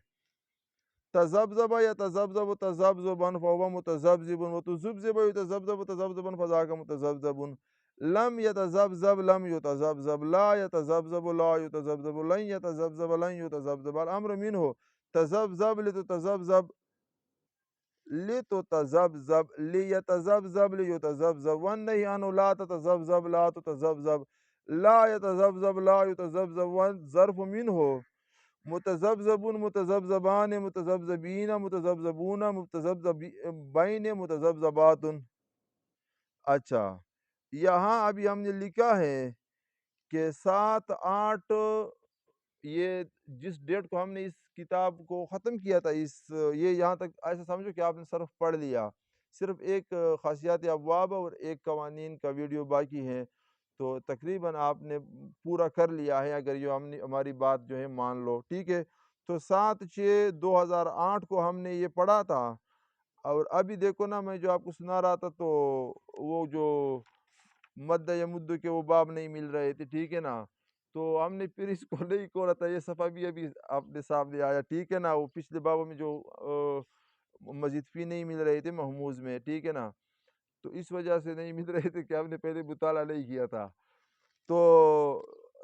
تذبذب یتذبذب تذبذبا فهو متذبذب وتذبذب یتذبذب تذبذبا فذاک متذبذب لم یتذبذب لم یتذبذب لا یتذبذب لا یتذبذب لن یتذبذب لن یتذبذب الامر منہ تذبذب لتتذبذب لتتذبذب لیتذبذب لیتذبذب والنهی عنہ لا تتذبذب لا تتذبذب لا یتذبذب لا یتذبذب والظرف منہ متذبذبون متذبذبان متذبذبین متذبذبون متذبذبین متذبذبات اچھا یہاں ابھی ہم نے لکھا ہے کہ 7/8 یہ جس ڈیٹ کو ہم نے اس کتاب کو ختم کیا تھا یہ یہاں تک ایسا سمجھو کہ آپ نے صرف پڑھ لیا صرف ایک خاصیات ابواب اور ایک قوانین کا ویڈیو باقی ہے تو تقریباً آپ نے پورا کر لیا ہے اگر یہ ہماری بات جو ہے مان لو ٹھیک ہے تو 7/6/2008 کو ہم نے یہ پڑھا تھا اور ابھی دیکھو نا میں جو آپ کو سنا رہا تھا تو وہ جو مد یا مد کے وہ باب نہیں مل رہے تھے ٹھیک ہے نا تو ہم نے پھر اس کو نہیں کھولا تھا یہ صفحہ بھی ابھی آپ نے سامنے آیا ٹھیک ہے نا وہ پچھلے بابوں میں جو مزید فی نہیں مل رہے تھے محموز میں ٹھیک ہے نا تو اس وجہ سے نہیں مل رہے تھے کہ ہم نے پہلے مطالعہ نہیں کیا تھا تو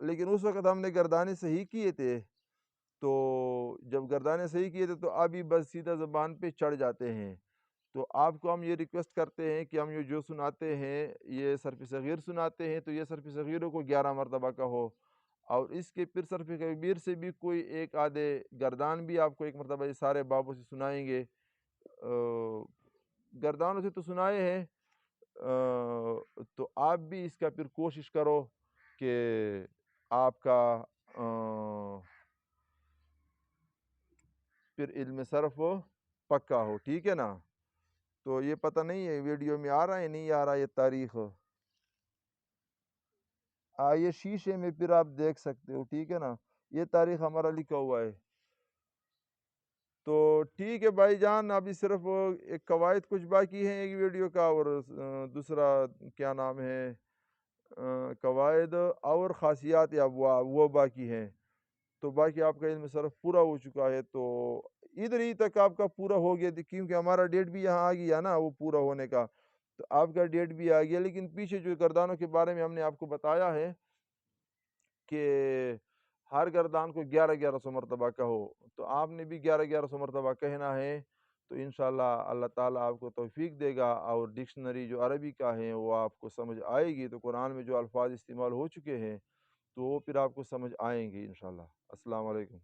لیکن اس وقت ہم نے گردانے صحیح کیے تھے تو جب گردانے صحیح کیے تھے تو ابھی بس سیدھا زبان پہ چڑھ جاتے ہیں تو آپ کو ہم یہ ریکویسٹ کرتے ہیں کہ ہم یہ جو سناتے ہیں یہ صرف صغیر سناتے ہیں تو یہ صرف صغیروں کو 11 مرتبہ کا ہو، اور اس کے پھر صرف کبیر سے بھی کوئی ایک آدھے گردان بھی آپ کو ایک مرتبہ یہ سارے بابوں سے سنائیں گے۔ گردانوں سے تو سنائے ہیں، تو آپ بھی اس کا پھر کوشش کرو کہ آپ کا پھر علم صرف پکا ہو، ٹھیک ہے نا؟ تو یہ پتہ نہیں ہے ویڈیو میں آ رہا ہے نہیں آ رہا یہ تاریخ، یہ شیشے میں پھر آپ دیکھ سکتے ہو، ٹھیک ہے نا؟ یہ تاریخ ہمارا لکھا ہوا ہے۔ تو ٹھیک ہے بھائی جان، ابھی صرف ایک قواعد کچھ باقی ہیں ایک ویڈیو کا، اور دوسرا کیا نام ہے، قواعد اور خاصیات یا وہ باقی ہیں، تو باقی آپ کا علم صرف پورا ہو چکا ہے۔ تو ادھر ہی تک آپ کا پورا ہو گیا تھی، کیونکہ ہمارا ڈیٹ بھی یہاں آ گیا نا وہ پورا ہونے کا، تو آپ کا ڈیٹ بھی آ گیا۔ لیکن پیچھے جو گردانوں کے بارے میں ہم نے آپ کو بتایا ہے کہ ہر گردان کو 1100 مرتبہ کہو، تو آپ نے بھی 1100 مرتبہ کہنا ہے، تو انشاءاللہ اللہ تعالیٰ آپ کو توفیق دے گا، اور ڈکشنری جو عربی کا ہے وہ آپ کو سمجھ آئے گی، تو قرآن میں جو الفاظ استعمال ہو چکے ہیں تو وہ پھر آپ کو سمجھ آئیں گے انشاءاللہ۔ السلام علیکم۔